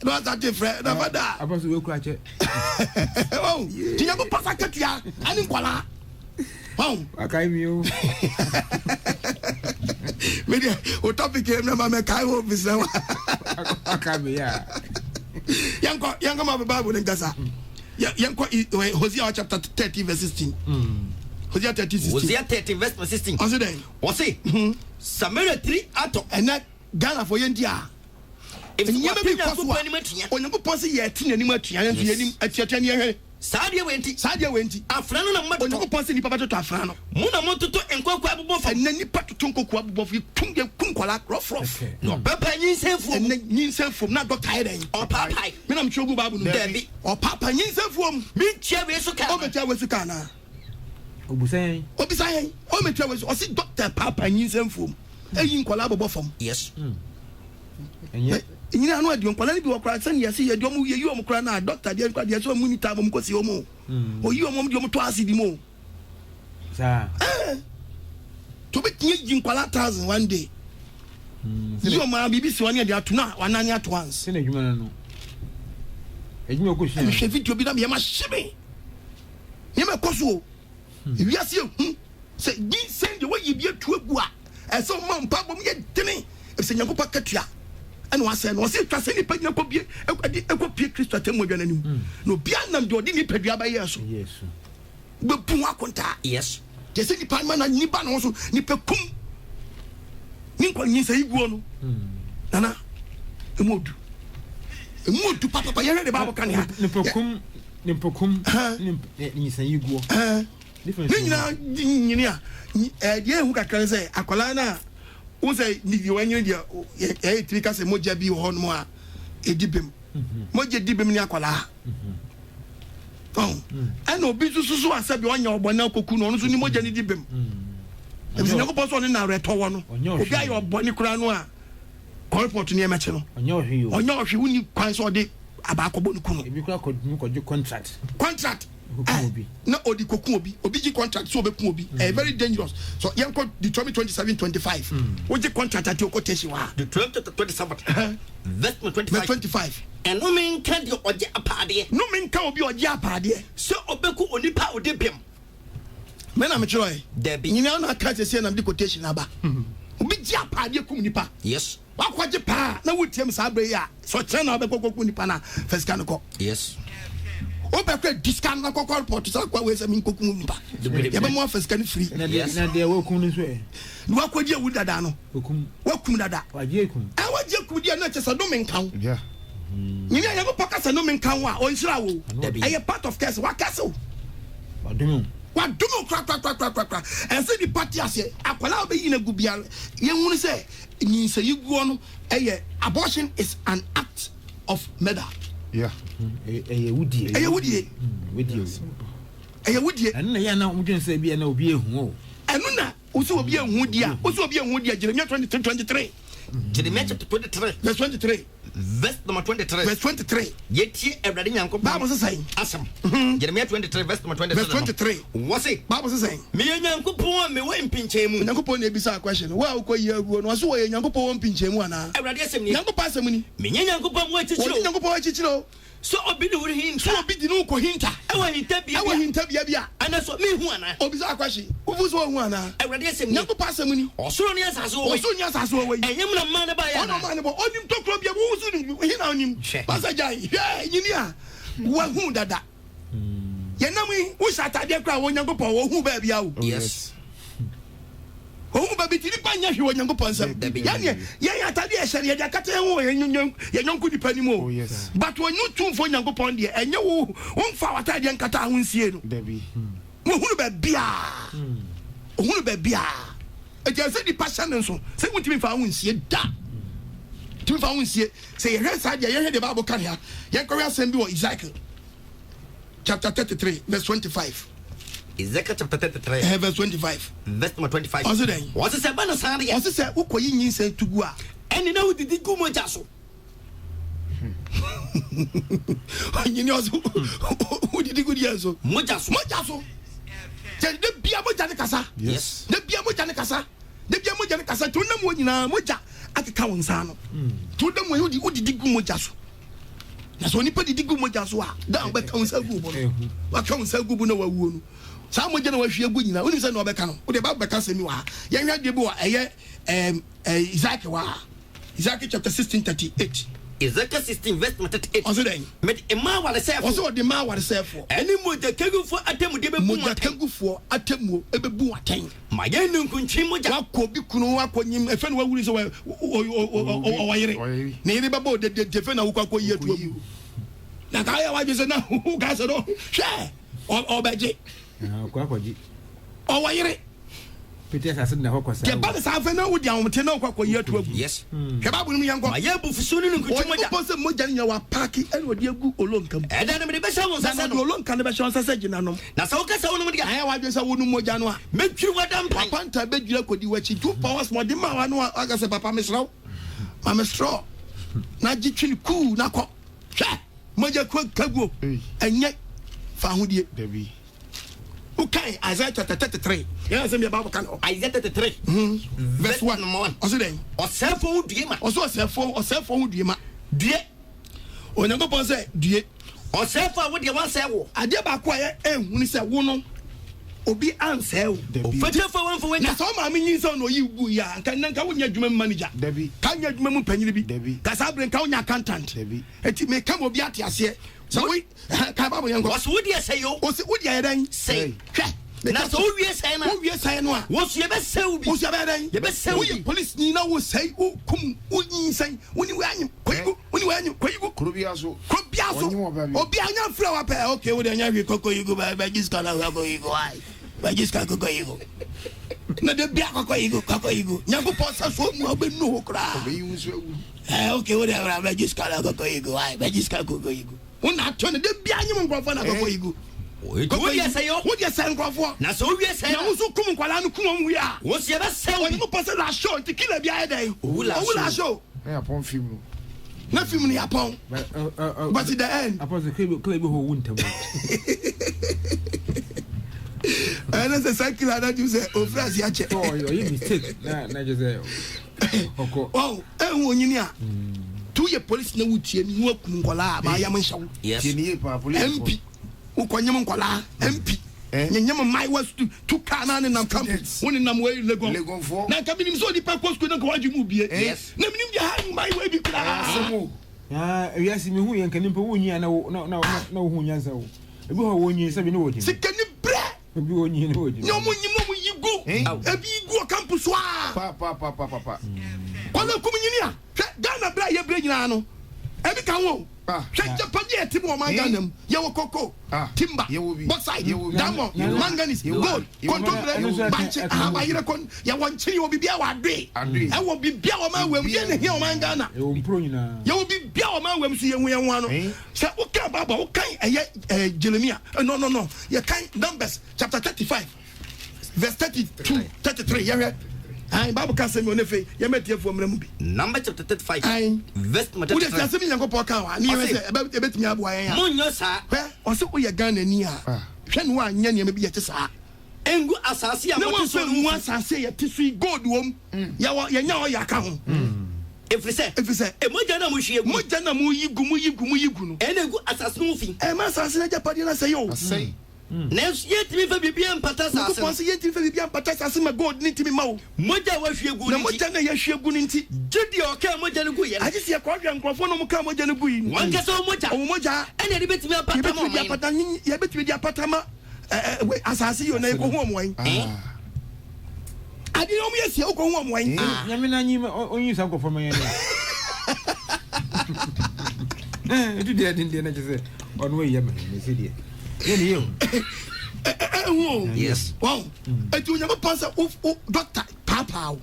no start frɛ na fada abaso we kura che oh tinya ko pasa ketua ani nkola wow akai mi o media o topic em na ma kai ho bisa wa akai mi ya yanko ma Bible ngasa yanko Hosea chapter 30 verse 16 Hosea 30 verse 16 also then wose Samaria 3 ato ena Ghana for yendia enyama bi kwa so Onyankopon se ye ti nanim atua nso yenim atiatua ne yehwe sadia wenti afra no na mmato Onyankopon se nipa batoto afra no mu na mototo enkokwa abobɔ fa ena nipa toto nkokwa abobɔ fi tunge kunkola rof no papa nyinsenfo ena nyinsenfo na doctor eden o papa me na mchogu babu no Debbie o papa nyinsenfo mi tia we so ka o betia we so ka na obusan o metia we so o si doctor papa nyinsenfo eyi nkola abobɔ fam yes enye nyina anu adi nkola ni bi wokra san yesi ye dom ye yi omkra na doctor de kwa de so mu ni ta bom kosi omo o yi omom de to asidi mo sa to be tinye ji nkola 1000 one day yi omama bibi si wani de atuna wanani at once se na adwuma no adwuma ko hia me hwe video bi na me ma hye me koso wiase se gi send the way you be to agu a eso ma mpa bom ye dene se nyakopa katua ana wase no se twa se ni pa nyako bie ekopie Kristo atem odwa nanim no bia nam de odi ni padua ba yeso yesu be pu akonta yes je se ni pa ma na ni ba no so ni pe kum ni kwa nyi se iguo no nana emodu papa yere de babo kan ya ni pe kum nimpokum ni san yiguo difference ni nyina dia hu kakra say akwala na wo say ni di wanyi dia e trika say moja bi ho no a edibem moja dibem ni akwala ana obi susu asabi onya obona koku no so ni moja ni dibem ebi nyako poso ni na reto wo no obi ayo oboni kura no a report ni emeche no onya ohwe woni kwan so de abakobo no kuno ebi kura ko contract na odi kokun obi gi contract so obekun obi very dangerous so yanko the 2027-25 oji contract ati okoteshi wa the 2027 verse 25 and no men can the oje apade no men can obi oje apade so obeku onipa odebem me na me chiro e debi nyina na ka se na the quotation aba obi gi apade kum nipa yes wakwaje pa na wutiem sa abre ya so kire na obekoko nipa na first kan ko yes obekwe discount na kokko report sa kwa we se min koku nipa ya be mo first kan free na dia wokum ni so e wakwaje wu dada no wakum dada waje kum waje kum dia na chesa do men kan yeah nyina ya go pakasa no men kan wa o nsira wo aye part of case wa castle wadumu kra and say the party ase akwala obe yina gubia ye hunu say nyinsa yiguo no abortion is an act of murder. Yeah. Wudie and ya na mudwen say bia na obi ehu o enu na uso obi ehu dia Jeremiah 23 Jeremiah chapter 23 verse 23 verse number 23 yetie Ebrade Nyankopon Bible say asem Jeremiah 23 verse number 23 what's it Bible say me Nyankopon me we mpinchemu Nyankopon na ebisa question wa ukoyi aguo no so we Nyankopon mpinchemu ana Ebrade asem ni Nyankopon asem ni me Nyankopon wa chichiro Nyankopon wa chichiro so obi ni wuri hinta so obi di no ko hinta ewa hinta bia ana so me hu ana obi sa question ufu so hu ana Ebrade asem ni Nyankopon asem ni osoro ni asase wo we enyem na man ba ya ono man bo onim to kro bia wo so ni hina onim pasajai nyini a wa hu dada yenam wo satade kra wo Nyankopon wo hu ba bia wo yes o ba bitiri panya hwe wo Nyankopon sam ya atade e hye ya kata ho ye nyonku dipa ni mo but when you tune for Nyankopon de enye wo mfa watade nkata ho nsie no dabi mo hunu ba bia e je se di passion nso se mutimi fa ho nsie da timi fa ho nsie se ye hwe sa de ye hwe de Bible kan ya ye kore asem bi wo Ezekiel chapter 33 verse 25 Ezekiel chapter 33 verse 25 verse number 25 also then what's say bana sare what's say ukoyi nyinsa tugu a eni na udidi gu moja so nyini oso udidi gu dia so moja so de bia moja ne kasa yes de bia moja ne kasa to na mo nyina moja akeka wonsa no to da mo udidi gu moja so na so nipa didi gu moja so a da be ka wonsa gu bo no wa ka wonsa gu bo na wa wuo no sa moja na wa hwie gu nyina oni se na obeka no o de ba beka semi wa ya hwa de bi wa Ezekiel chapter 16:38 Ezekiel 16 verse 38 also then met ema wale sefo also the man wale sefo eni moja kegufo atemu de bebu moja kegufo atemu ebebu aten ma ye nkunchi moja wako bi kunu wako nyim efe no wawuri so o wayire na yire babo de fe na wukwa yi atu abu na ka ya waje se na ka se do hwe o beje kwa kwaji o wayire Peter has said na hokwasa ke ba sa fe na wudi awon te na kwa yi atu abu yes ke ba bu ni yanko ma ye bu fusu ni nkunchi moja o se moja ni wa park e no de agu olonkam e da na me be sha won sasa no olonka ne be sha won sasa gina no na sa okasa won mo diga aya waje sa wonu moja no a metwi wadam pan panta be dwira kodi wachi two powers mo de ma wa no aga se papa mesraw ma mesraw na gitwi ku na ko hwe moja ko kaguo enye fa hodie dabi okay Isaiah chapter 33 yeah say me Bible kan Isaiah 33 verse 1 also then osefo due ma osefo due ma due Onyankopon say due osefo wo de wan say wo ade ba ko ye ehunu say wo no obi answer wo ofetefo wan fo we na so ma me nyin say no yi gu ya nka wonya adwuma manager dabi ka nya adwuma mu panyini bi dabi ka sa bre nka wonya accountant dabi eti me kam obi ate ase so we ka ba bo yanko was wo de say yo o se wo de ayedan say hwe na so wie say na wo wie say no a wo so ye be say wo bi wo so be dan ye be say wo police ni na wo say wo kum wo nyin say wo ni wo anyim ko Uni wa nyu koyigo Krobiaso. Obi anya fra wa pe okay we anya hwe kokoyigo ba jiska na kokoyigo ai. Ba jiska kokoyigo. Na de bia kokoyigo. Nyango posa so mu abenu kra. Okay we anya ba jiska na kokoyigo ai. Ba jiska kokoyigo. Una tone de bia nyi nkrofo na kokoyigo. What you say? What you say nkrofo? Na so we say. Na uso kum kwala no kum wi a. Wo se ba say When you posa la show to kill bia e dai. Owula show. É upon film. Na film ni upon. But at the end. Apostle Klebe ho wunta. And as a cycle that you say, oh, France, ya check. Oh, you mistake. Na just say. Oh, wonyini 2 year police na wutie ni wo kum kwala ba ya menshaw. Yes. MP. Ukonyem nkwala MP. Nyanyam mai was to kana na nam campus. Woni nam we legon for. Na ka binim so di pa post ko na ka waju mu bie. Yes. Na binim di ha mai we bi kra. Ah, yes, me hu yen kanimpa wonyi na hu nyansa wo. Ebi ho wonyi sabi ne wodi. Sikani bre. Ebi wonyi ne wodi. Nyomo nyimo yigo. Ebi yigo campus wa. Pa. Kwala kuminyini a. Ghana bra ye bre nyina no. Ebi kan wo. Japan ye tim o manganam. Ye wo koko. Timber. Bauxite. Diamond. Manganese. Gold. Contemporary. Banche. Abayire kon. Ye won chiri obi bia wa dwe. E wo bibia o man wem ye ne he o mangana. E wo mpro nyina. Ye wo bibia o man wem so ye hu ye hu ano. Se o kan baba o kan Jeremiah. No. Ye kan Numbers chapter 35. Verse 32, 33. Ye Ai Bible can say me onefe ye metie fu omrem bi. Number chapter 35. Verse 33. Wo de say me yankopɔ kan wa. Ni we say ebetimi abo ayen ya. Munyo sa. O se wo ye Ghana ni a. Hwe no anya ne bi ye te sa. Engu asase a mo so mu asase ye te su gold wom. Ye nya o ya ka ho. Efrise. E moja na mo hwie gu. Moja na mo yigu no. Ene gu asase no fi. E ma asase na japade na say yo. Asai. Nes yetimi fa bibia mpata asase. Ko ponse yetimi fa bibia mpata asase ma gold ni timi ma wo. Moja wa hwie gu ni. Na moja na ye hwie gu ni nti. Judi o ka moja no gu ye. Aji se ko hwe nkrofo no mo ka moja no gu yi. Wan ka so moja. O moja. Ene de betimi apata mo. Ye betimi di apata ma asase yo na ye ko hu mo wan. Adi no mo ye se ko hu mo wan. Nyame na nyi onyi sa ko fo man yan. Du de na je se onu we ye me se die. Ye Yes. Wow. Etu nyama pansa o doctor papa.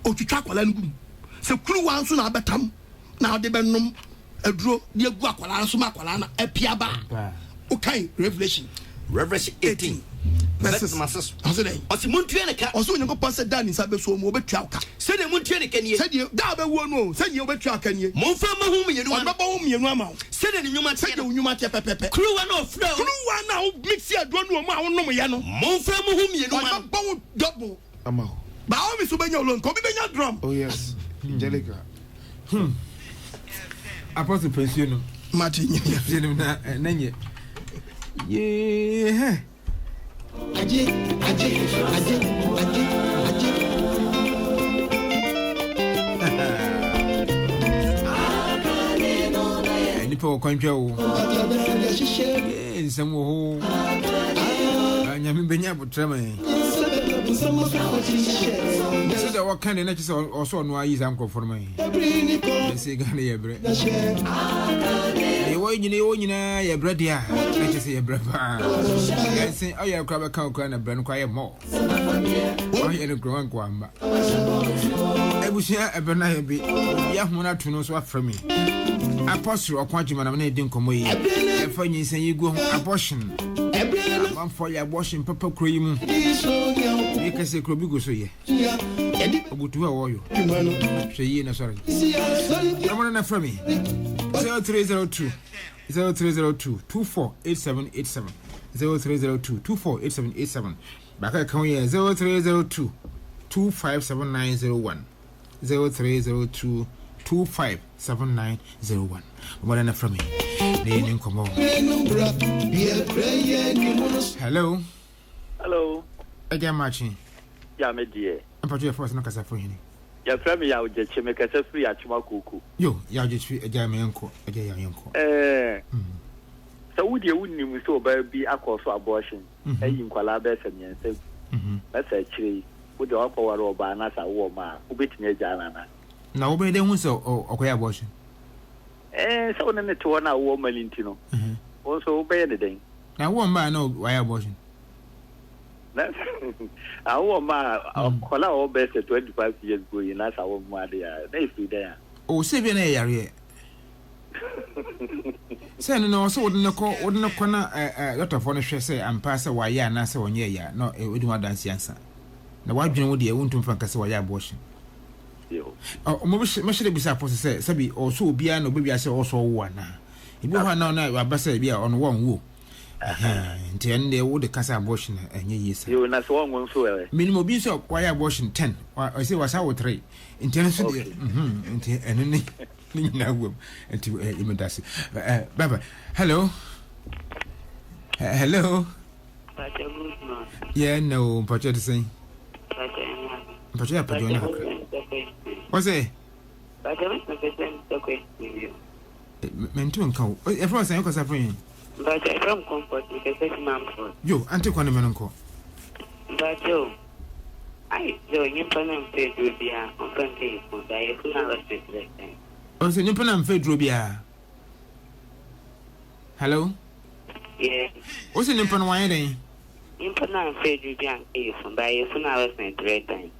O twitwa kwala ngum. Se kunu wan so na abetam na de benum aduro de agu akwala so ma akwala na apia ba. O kai Revelation 18. Verse masses. Asede. Osi muntua ne ka. Oso nyama pansa dan nsa be so mo obetua aka. Se de muntua ne ka nie. Se de da be wo no. Se de obetua aka nie. Monfa mahum yenu. O baba wo mienu ama. Se de nyuma tie. Se de nyuma tie pepepe. Kruwa na ofra. Kruwa na o mix ya do no ma wo nom ye no. Monfa mahum yenu. O baba wo double. Ama. Ba o mi so benya olon ko bi benya drum. Oh yes. Angelica. Apostle pension. Martin. Na nanye. Yeah. Aje. Nipa okwanjwa wo. Nsem wo ho. Nyame benya botrama. So that what kind of nature also no is uncle for me. Say Ghana ye bre. You know, ye bread ya. I just say ye bread. I say, oh, you grab a cow and brand quiet more. Oh, you know, growing guamba. I wish I ever not be Yahmona to know what from me. Apostle or quantum and I didn't come away. And for you say you go abortion. I'm for your washing pepper cream. You can say Crobigo so ye. Go to a you. Say ye, no, sorry. I'm on from me. 0302 248787 0302 248787 back at come here 0302 257901 0302 257901 what an from me name come on. Hello again matching ya me die I'm part of your first no kasa for him ya fra me ya o je cheme kasa free atuma kuku yo ya je free again me yanko again ya yanko so wo die wunnim so ba bi akoso abortion ayi nkwala ba semyense ba sa chire wo de akwaware oba na sa wo ma wo betime agya na na wo be de hu so okoya abortion So on the 2 hour woman Lintino. Also obey the day. Now, one man, no, why abortion? I want my call our best at 25 years going, and that's our mother. They feel there. Oh, 7 area. Send no, so wouldn't no corner a lot of furniture say and pass away, ya, and answer 1 year, ya. No, it would not dance answer. The white general would be a wound to Francas abortion. Oh, much be supposed to say, Sabi, or so be no baby, I say also one. If you have no night, I best say, be on 1 woo. Until they would the casa abortion and yes. You not one so minimum be so why abortion 10 I say was our 3 intentionally and until immediately. Baba, hello. Hello. Yeah, no, but you're the same. But you're what's it? Mental and cow. Everyone saying, because I'm but I don't comfort because it's Mamford. You, Auntie Quanamanco. But you, I join you and Fed Rubia on Sunday for the funeral time. Oh, so Nippon and Fed Rubia. Hello? Yes. What's in Nippon Wine? Nippon and Fed Rubia from by a funeral time.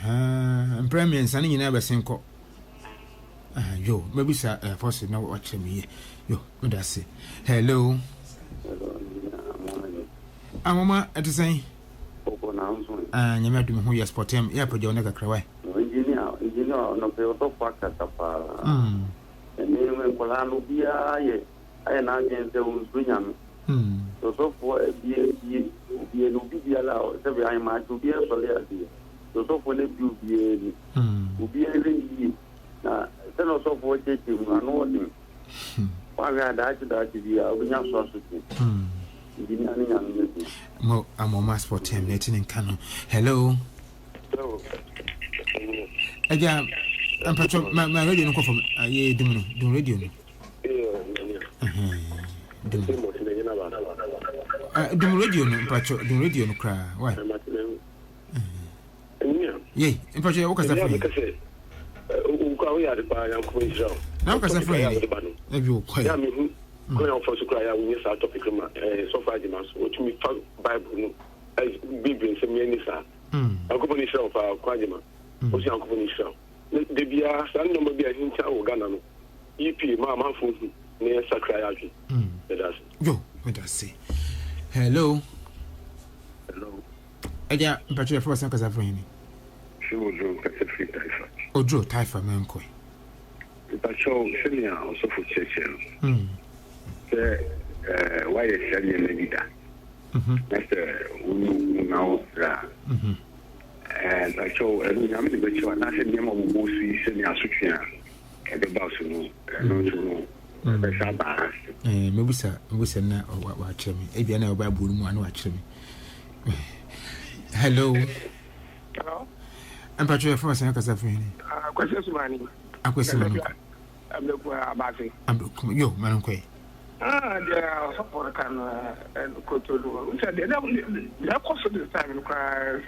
And Premier and Sunny never seen co. Yo, maybe sir, first now watching me. Yo, what does say? Hello. Mama, at the same. And you met me who you spot him. Yeah, put your neck a cry. Engineer, no pay auto park at the far. And then when Colano be I am against the William. So for a be allowed. Every I might to be a soldier. So for the beauty will be a lady. Now, then also for taking an order. Why I died to be a young sausage. I'm on mass for 10 letting in Canon. Hello. Again, I'm patrol my radio no from a do radio. Do radio no patrol, do radio no cry. Why? Yea, in patrol, what is that? Now, because I'm afraid if you quite going for to cry, I will miss our topic. So far, which me found Bible as Bible and some many sir. I'll go on yourself, our Quadima. What's your company show? The Bia, some number be a hint of Ghana. EP, Mamma, near Sakrayaki. Yo, what does say? Hello. Hello. Again, but you're first because I'm afraid. She will do free typhoid. Oh, Joe, typhoid, man. But show senior also for church. Why is Shady and Leader? That's now. And I show I'm the good show, and I said, Nemo will see senior Sukia at the Boston. Maybe, sir, we said now, or watch me. If you know about Bulma, watch me. Hello. Hello. I'm Patrick for Sanka. Questions, money. A question. I'm the Abasi. I'm you, Manque. They are support can and go to do. They are cost of this time in cry.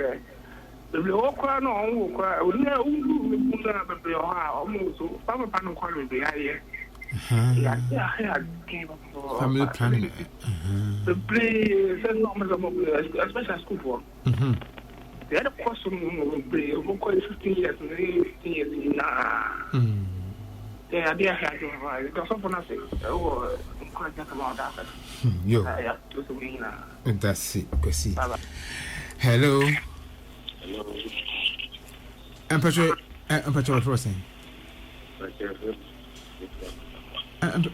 The walk on who cry, will never move up the almost Papa Pan calling the idea. Family planning. The play says no, especially school work. The other person will be who call 15 years and 15 years now. Yeah, I did have to because someone else oh, quite about that. Yo, that's it. Go see. Hello. Hello. I'm Patrick Frozen.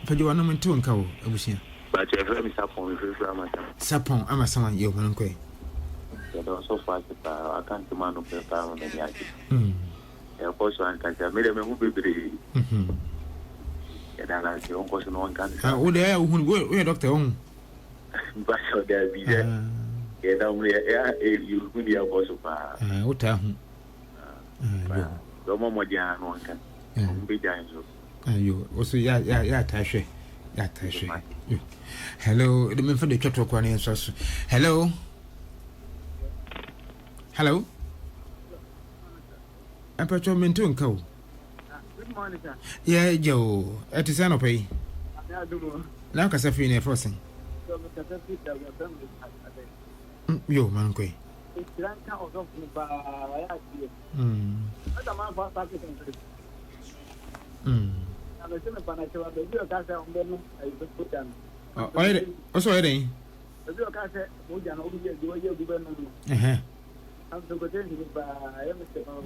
But you are not to uncle. I was here. But your friend is Sapon, I'm a son, you man. So far, I can't demand of the town and the of course, I can't made a movie. And I see on question one can. Oh, there, who doctor on. But there be there. Get down there, you will be a boss of what time? No more than one can be giant. You also, yeah, Tasha. Yeah, Tasha. Hello, the men for the church of Quanian. Hello. Hello. I'm Patrol Menton Co. Yeah, Joe. At his ano pay. Now, Casafi in a frozen. Yo, man, quay. Also, Eddie.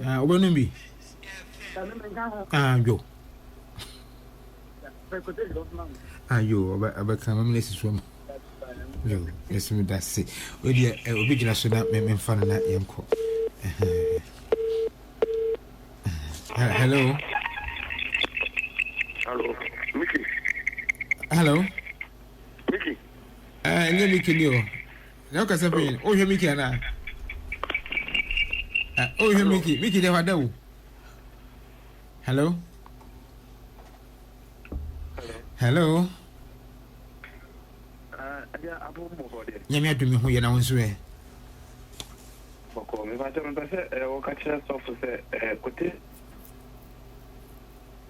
Obanumbi. Yo. Yo, about some places from you. Yes, that's it. Well, yeah, original should not make me fun of that young cook. Hello. Hello, Mickey. Hello. Mickey. Let me kill you. Now, because I've been. Oh, you Mickey, and oh, you Mickey. Mickey, they were there. Hello. Hello. Yami to me who you know swear.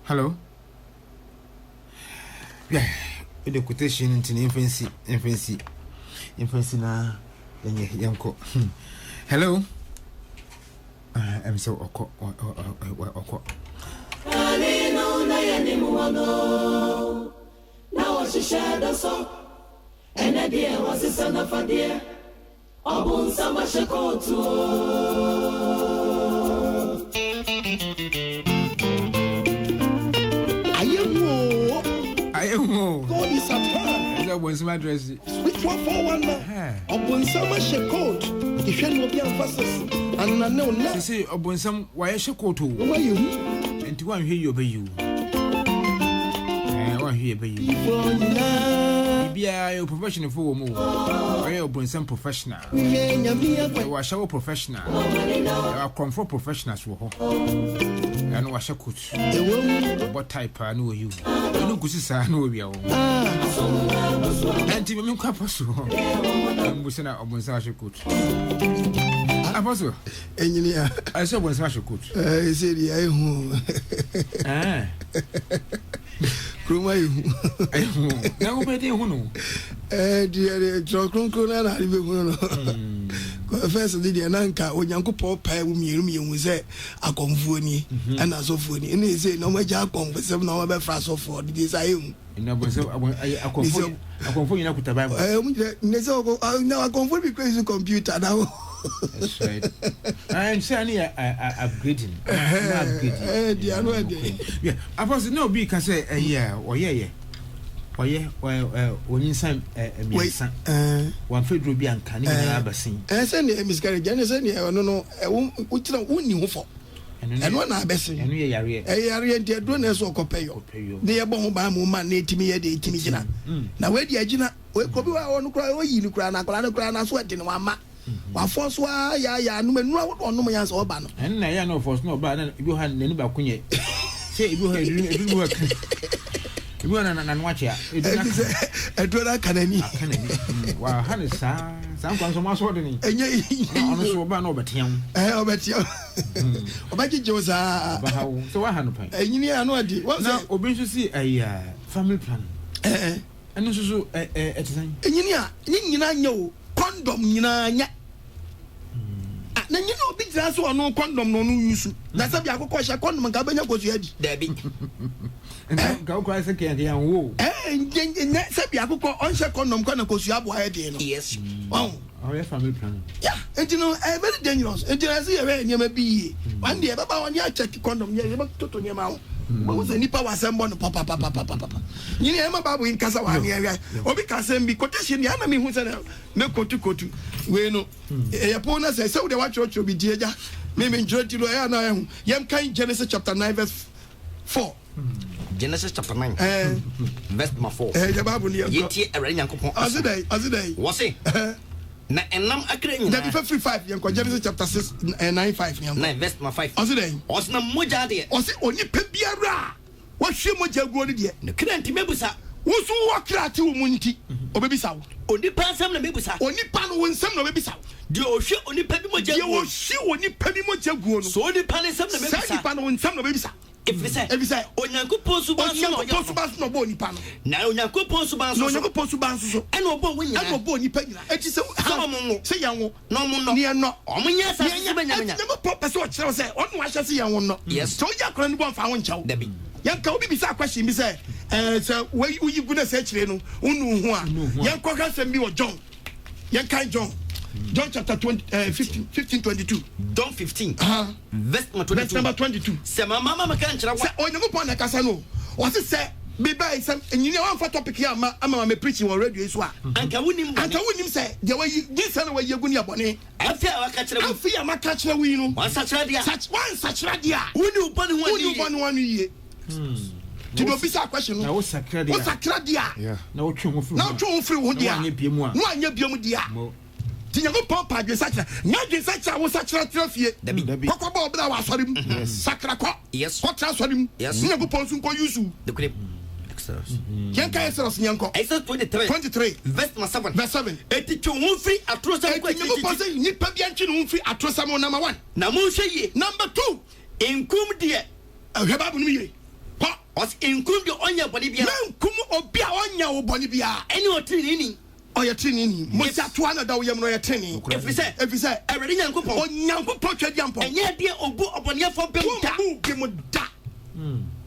Hello. Yeah, the quotation into infancy na yanko. Hello. I'm so oko. Now she shared the song, and the dear was a son of a dear. Obun sama shakotu. I am God is at hand. That was my dress. Which one for one man? Upon summer shakot. If you will be emphasis, and I know now. Say, upon some why shakotu. Who are you? And to one here obey you. I want here by you. Be a professional for more. I open some professional. I was show professional. I come for professionals. And wash a coach. What type I know you? I know good I know you. And Timmy Capasso. I'm wishing out of such a coach. Apostle, engineer. I saw one such a coach. I said, Ah. Kruma you. Now, better who Dear, Crona, I live. First, Lydia Nanka, or Yanko Pop, Miriam was there, a conforni, and as of funny. And they say, no more jack on for 7 hours by France or 4 days. I am. I conform you know, now I conform because the computer now. That's right. I'm saying upgrading. Yeah, I was no big can say a year or yeah. When you sign a son, one Federal Bianca, Abasin. I send a miscarriage, and I send you, no, which I won't you for. And one I best, and we are here, dear donors or copay. They are born by woman, native me a day, Timmy. Now, where the agina, where Kobe, I want to cry, or you cry, and I cry, and sweat in 1 month. One force, ya, no man, no man's or ban. And I know for no bad, you had any balcony. Say, you had work. You want to watch ya. I do not can any. Wow, honey, some consumer ordering. And you also ban over him. I bet you. About you, Josa. So 100. And you know what? Now, obey to see a family plan. And also at time. And you know, condom, you know. Na you know big that's one no condom no use. That's a question condom and Gabanya goes ready. Debbie. And go cry second here. And that's a Biaco on share condom because you have wired. Yes. Wow. Our family plan. Yeah. And you know, I'm very dangerous. And I see a way near be. One day, about 1 year check condom, you're about to your mouth. What was any power assembled? Papa. You know, I'm about in Casawan area. Or because I'm be quotation, the enemy who said, no kotu. We know. A opponent says, so the watch will be dear. Maybe enjoy to Loyana. Yam kind Genesis chapter 9, verse 4. Genesis chapter 9, verse 4. The Bible, Yeti, a rain uncle. As a day. Was it? And I'm agreeing that 55, Genesis chapter 6, 9, 5, 9, verse 5. As a day. Was no Mujadi. Was it only Pebiara? What she Moja Godi? The Kent Mebusa. Who's who walk out to Munti or baby sow? Only pan some Mebusa. Only pan when some baby sow. The ocean only Pebimoja. You will see only Pebimoja. So only pan is some Mebusa. Pan when some baby sow. If we say Onyankopon suban no bo nipa no. Na Onyankopon suban so. Onyankopon suban so. E no bo wunya. E no bo nipa nyina. Enti se se yanwo. No mo no. Ne no. Omunya sa se benya. Onyankopon pese o kire se onu wa hye se yanwo no. Yes. So ya kora ni bo mfa wo nchaw. Dabi. Yanka obi bisa question bi say se we uyi guna se kire no unu hu a. Yanka ka se bi wo John. Yanka John chapter 15:22. John 15. Verse number 22. Se mama maka nchira wa. Se Onyankopon na kasa no. O se be by some engineer one for topic here ama me preaching on radio so a. Anka wunim say the way this na way yegu ni abone. Afia waka kire wu. Afia maka kire wu no. Wan sachira dia. Sachira dia. Wuni ubani wanu ye. Ti do bisa question no. Na wo sakra dia. Wo sakra dia. Na wo twe ho firi. Na wo twe ho firi wo dia. No anya biemu a. No anya biemu dia. Ti Nyankopon pa dwe sachira. Nya dwe sachira wo sachira trafie. Dabi. Kokko ba obra wa asori mu. Sakra ko. Yes. Ko tra asori mu. Nyankopon sun ko yusu. The clip. Exodus. Yanka Exodus nyanko. Exodus 23. Verse 7. Eti twe ho firi atrosam ko eti. Nyankopon say nipa bi antwe no firi atrosam number 1. Na mo hwe ye. Number 2. Enkum de. Heba bu no ye. Os enkum de onya boni bia. Na enkum obi a onya wo boni bia. Eni otini ni. Oya tini ni. Mo sia to ana da wo yam no ya tini. Efise. Ewede Nyankopon. Onyankopon twa diampo. Enye de obu obonefo bemda. Obu bim da.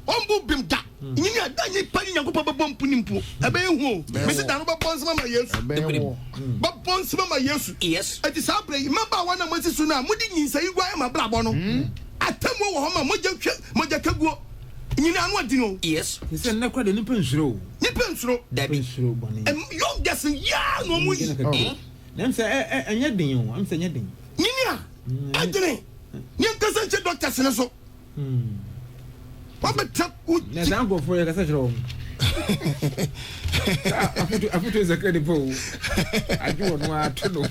Ombu bim da. Nyini ada nyi pa Nyankopon bebom punimpu. Ebe ehu. Me se da no bebon sama ma Yesu. Bebon sama ma Yesu. Yes. Eti sa bre maba wa na mo sisu na mudi nyinsa yi gwa ma blabo no. Atamo wo ho ma moja kaguo. Nyina anu adino. Yes. He said na kwa de nipa nsuro. Nipa nsuro. Dabi. Nsuro boni. Young person ya no mu yi. Nem say enya den o. Am say enya den. Nyina. Adene. Nyen kasa che doctor sene so. Wa beta ku. Na dan go for ya kasa chiro. Afutu zakadi po. Ajo no atono.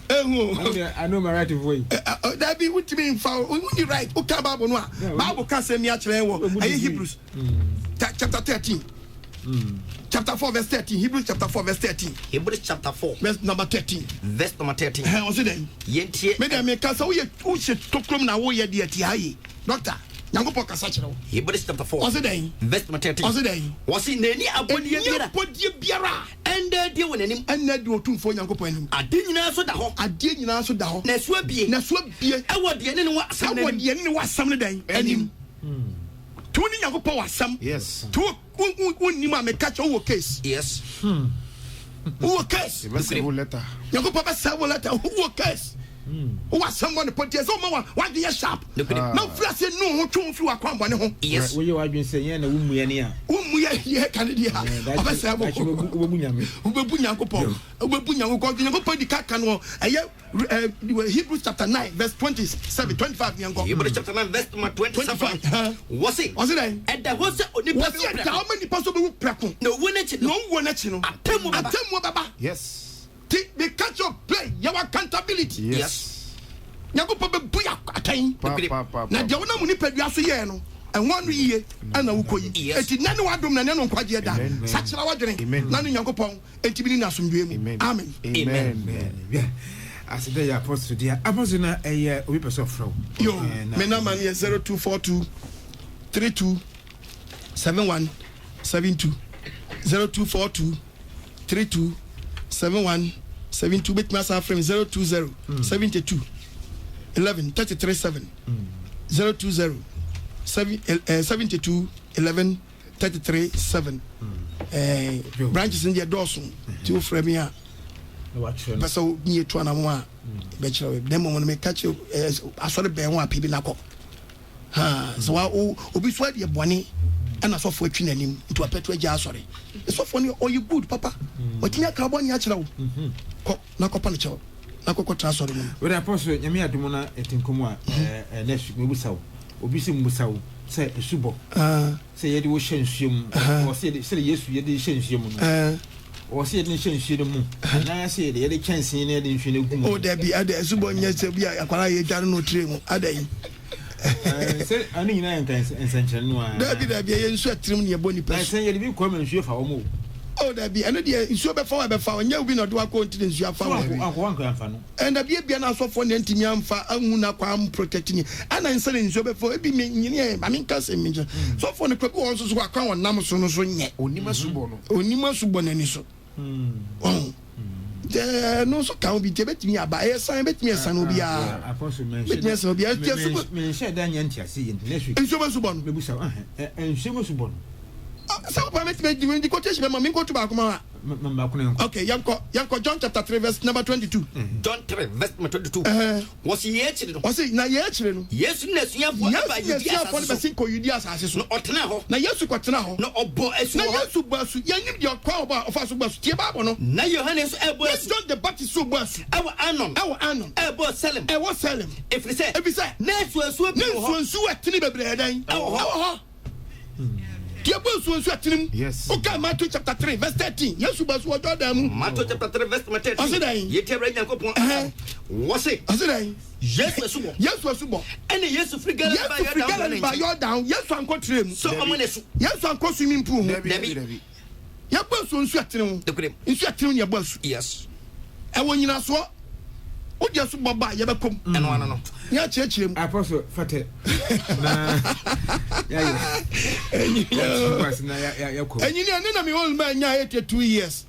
I know my right of way. That be what you mean for when you write. Okay, Bible no. Bible can say me actually wo. Hebrews chapter 13. Chapter 4 verse 13. Hebrews chapter 4 verse 13. Hebrews chapter 4 verse number 13. Verse number 13. How was it then? Yentie. Me dey make us we tokrom na wo ye de ti haye. Doctor Nyankopon kasa kire wo. Hebrews chapter 4. Was it then? Verse number 13. Was it then? Was it nani abodie biara? Abodie biara. Ende die wonanim. Ende die otumfo Nyankopon anim. Ade nyina so da ho. Ade nyina so da ho. Na so abie. Ewo de ne ne wa asam ne. Ewo de ne wa asam ne dan. Anim. Tuni Nyankopon wasam. Yes. Tu unnim a me catch wo case. Yes. Wo case. Letter. Nyankopon ba sa wo letter. Wo case. Who was someone put there so one day sharp. No flash no ho tun fi akwan bone ho. Yes. We you adwen say yen na wumuye ne a. Wumuye ye Canada. Obesa bo. Obebu nyame. Obebu Nyankopon. Obebu Nyankopon. Nyankopon di kaka no Hebrews chapter 9 verse 27 25 Nyankopon. Hebrews chapter 9 verse 25. Was it then? And there was how many possible preko? No one no. Atemu baba. Yes. They catch your play, your accountability. Yes. Nyankopon be buya atan. Na de wona mu ni padua so ye no. Enwanu yiye ana wukoyi. Enti nane wadom na nane nkwaje da. Sachira wadwene. Nane Nyankopon enti bi ni asomdwe mu. Amen. Amen. Aside ya apostle dia. Apostle na obi person from. Yo, me na man 0242 32 7172 0242 32 7172 bit massa frame 020 72 11 33 7 020 72 11 33 7 branches in the dorsum to frame here so near to an hour bachelor them when me catch you I saw the bear one people like so I obi sweat your bonny and I saw for him into a petrol jar sorry so funny or you good papa but you carbon natural na ko panicho na ko transfer no we the apostle nyame adumo na etinkomo a next we busawo obi se musawo say esubo say ye de wo hyensuem o say Yesu ye de hyensuem no o say de hyensuem mu na say ye de chanse ne de nhwene gumu o da bi ada esubo nya se bi akwara ye jare no tre mu ada yi say Aning na enkan ensanchen no a da bi ye nsu atrim ne ye boni pa say ye de bi ko ma nsu fa wo mu Oh, there be another issue before and you will not do a continent. You are found. And the baby and also for the Antinian for Amuna protecting you. And I'm selling you before it be me. I mean, cousin. So for the people also who are crown on Namason, Onima Subon, and so. There no so can be debate me about a sign, bet me a son will be a witness will be a share Daniel see in Subon, and she was born. So permit me doing the quotation, Mamma go to Bakuma. Okay, Yanko John chapter 3, verse number 22. John 3, verse number 22. Was he actually? Was it not yet? Yes, yes, you have for the Cinco Udias as no Otnaho. Now, yes, you got now. No, Obo, as no, yes, to bus, you need your call of us bus, Tiabono. Now, Johannes, Elbows, John the Baptist, so bus, our Anon, Elbow, sell him, I was selling. If we say, next was so, at Tinibra, yes. Okay, Matthew chapter 3, verse 13. Yes, you must watch them. Matthew chapter 3, verse 13. I said, what's it? I said, yes, yes, was subo. And yes, to figure by your down. Yes, I'm going so I'm going to yes, I'm going swimming pool. Your boss will sweat in your boss. Yes. And when you know so, what just Baba, you ever come and one. Yeah, church him. I prefer Fate. And you know, me old man, I 2 years.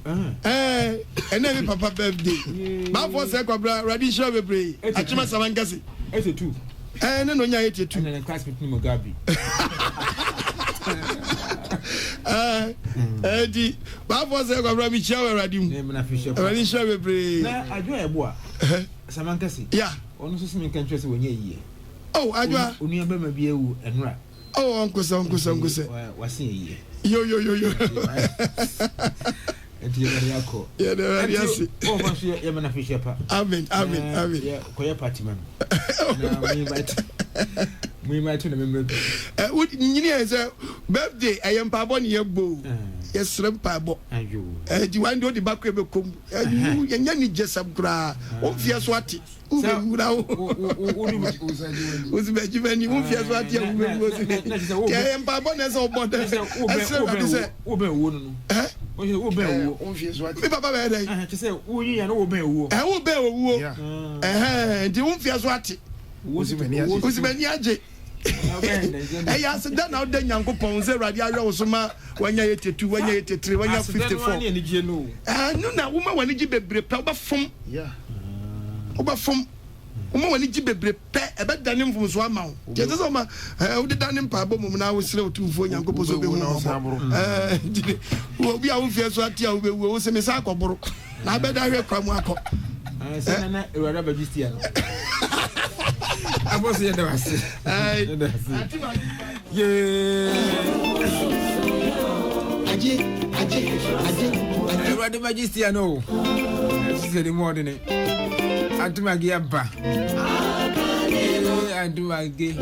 And then Papa birthday. My first second radish over bray. I chima Samankasi. 82. And then on 82. And then class with Mugabe. Eddie, my first second radish over radim. Radish over bray. I do a boy. Samankasi. Yeah. On some countries when ye. Oh, I do. Only a baby and rat. Oh, Uncle Sam, was he? Yo. And you are yes. Oh, Yamana Fisher. Amen. Koya party man. We might remember. What is a birthday? I am Pabon Yabo. Yes, Pabo. And you. Do you want to do the back of the comb? And you just some gra. Oh, fears what? Who's Benjamin? Who fears what? I am Pabon as all borders. Papa, say, we and obey. I will bear a war. And you won't fear what? Who's many aje? I asked that now, then young Pons, Radio Soma, when you're 82, when you're 83, when you're 54. No, woman, when you be proper from, yeah, over from. When you be about done from Swamau. Just as my done in Pabo, now was slow to for young couples of the will be our fears what you will send me Sacco. I bet I hear from Wako. I said, you are a Christian. I was here. I read the Magistiano. This is the morning. I do my gear back. I do my gear.